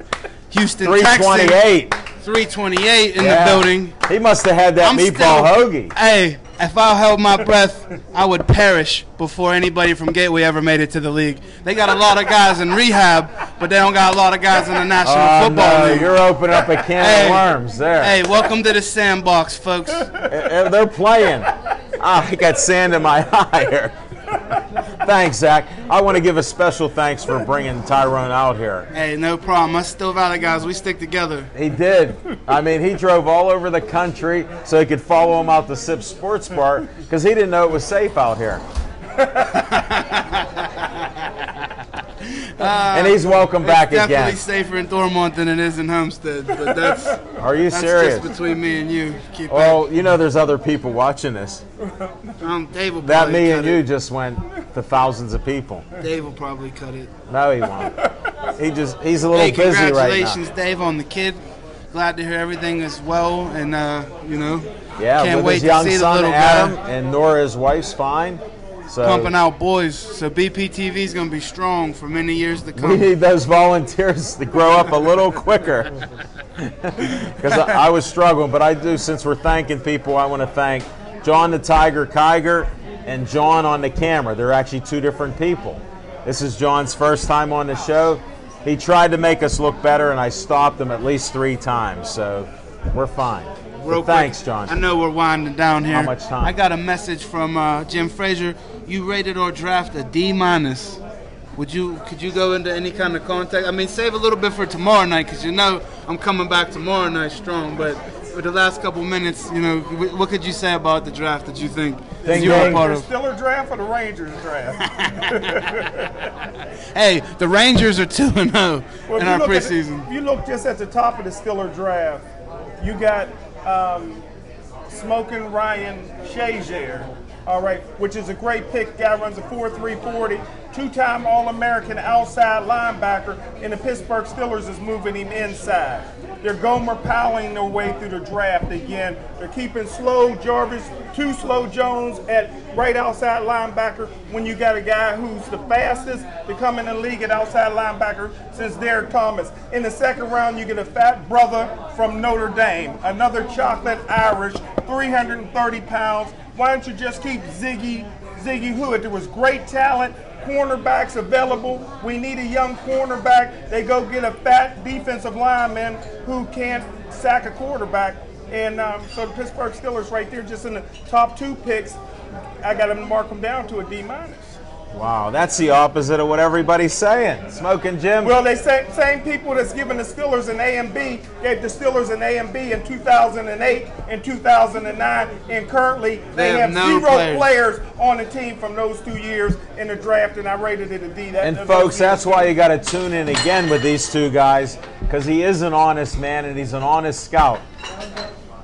Houston, 328. Texas. 328 in the building. He must have had that meatball hoagie. Hey, if I held my breath, I would perish before anybody from Gateway ever made it to the league. They got a lot of guys in rehab, but they don't got a lot of guys in the National Football League. You're opening up a can of worms there. Hey, welcome to the sandbox, folks. They're playing. I got sand in my eye here. Thanks, Zach. I want to give a special thanks for bringing Tyrone out here. Hey, no problem. Us Still Valley guys, we stick together. He did. I mean, he drove all over the country so he could follow him out to Sip Sports Bar because he didn't know it was safe out here. And he's welcome back again. It's definitely safer in Thormont than it is in Homestead. But that's Are you serious? Just between me and you. You know there's other people watching this. Dave will that me and you just went to thousands of people. Dave will probably cut it. No, he won't. He's a little busy right now. Congratulations, Dave, on the kid. Glad to hear everything is well, and can't wait to see the little Adam guy. And Nora's wife's fine. So pumping out boys. So BPTV is going to be strong for many years to come. We need those volunteers to grow up a little quicker. Because I was struggling, but I do, since we're thanking people, I want to thank John the Tiger Kiger and John on the camera. They're actually two different people. This is John's first time on the show. He tried to make us look better, and I stopped him at least 3 times, so we're fine. Thanks, John. I know we're winding down here. How much time? I got a message from Jim Frazier. You rated our draft a D-. Could you go into any kind of contact? I mean, save a little bit for tomorrow night, because I'm coming back tomorrow night strong. But for the last couple minutes, what could you say about the draft that you think you were part of? The Steelers draft or the Rangers draft? Hey, the Rangers are 2-0 in our preseason. If you look just at the top of the Steelers draft, you got Smoking Ryan Shazier, all right, which is a great pick. Guy runs a 4.3 40, 2-time All-American outside linebacker, and the Pittsburgh Steelers is moving him inside. They're Gomer Powelling their way through the draft again. They're keeping Slow Jarvis, Slow Jones at right outside linebacker when you got a guy who's the fastest to come in the league at outside linebacker since Derek Thomas. In the second round, you get a fat brother from Notre Dame, another chocolate Irish, 330 pounds. Why don't you just keep Ziggy Hood? There was great talent, cornerbacks available. We need a young cornerback. They go get a fat defensive lineman who can't sack a quarterback. And so the Pittsburgh Steelers right there, just in the top 2 picks, I got to mark them down to a D-. Wow, that's the opposite of what everybody's saying. Smoking Jim. Well, they same people that's giving the Steelers an A and B gave the Steelers an A and B in 2008 and 2009, and currently they have no 0 players on the team from those 2 years in the draft, and I rated it a D. And folks, that's why you got to tune in again with these 2 guys, because he is an honest man and he's an honest scout.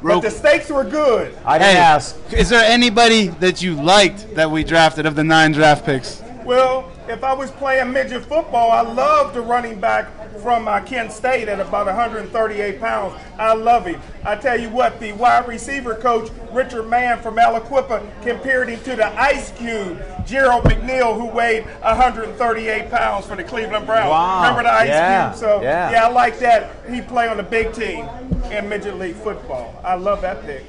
But the stakes were good. I didn't ask. Is there anybody that you liked that we drafted of the 9 draft picks? Well, if I was playing midget football, I love the running back from Kent State at about 138 pounds. I love him. I tell you what, the wide receiver coach, Richard Mann from Aliquippa, compared him to the Ice Cube, Gerald McNeil, who weighed 138 pounds for the Cleveland Browns. Wow. Remember the Ice Cube? So, yeah, I like that. He played on the big team in Midget League football. I love that pick.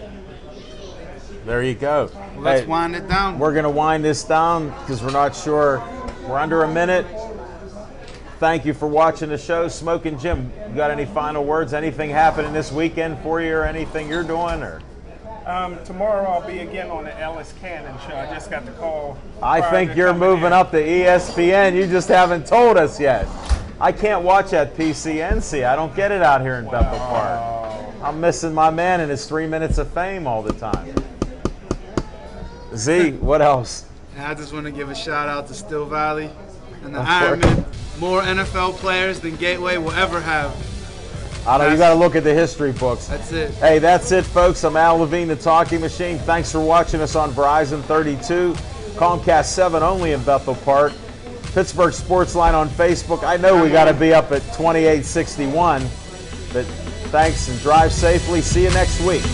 There you go. Well, let's wind it down. We're going to wind this down because we're not sure. We're under a minute. Thank you for watching the show. Smoking Jim, you got any final words? Anything happening this weekend for you or anything you're doing? Or tomorrow I'll be again on the Ellis Cannon show. I just got the call. I think you're moving up to ESPN. You just haven't told us yet. I can't watch that PCNC. I don't get it out here in Bethel Park. I'm missing my man and his 3 minutes of fame all the time. Z, what else? I just want to give a shout out to Still Valley and the Ironman. More NFL players than Gateway will ever have. I know, you got to look at the history books. That's it. Hey, that's it, folks. I'm Al Levine, the Talking Machine. Thanks for watching us on Verizon 32, Comcast 7 only in Bethel Park, Pittsburgh Sports Line on Facebook. I know we got to be up at 2861, but thanks and drive safely. See you next week.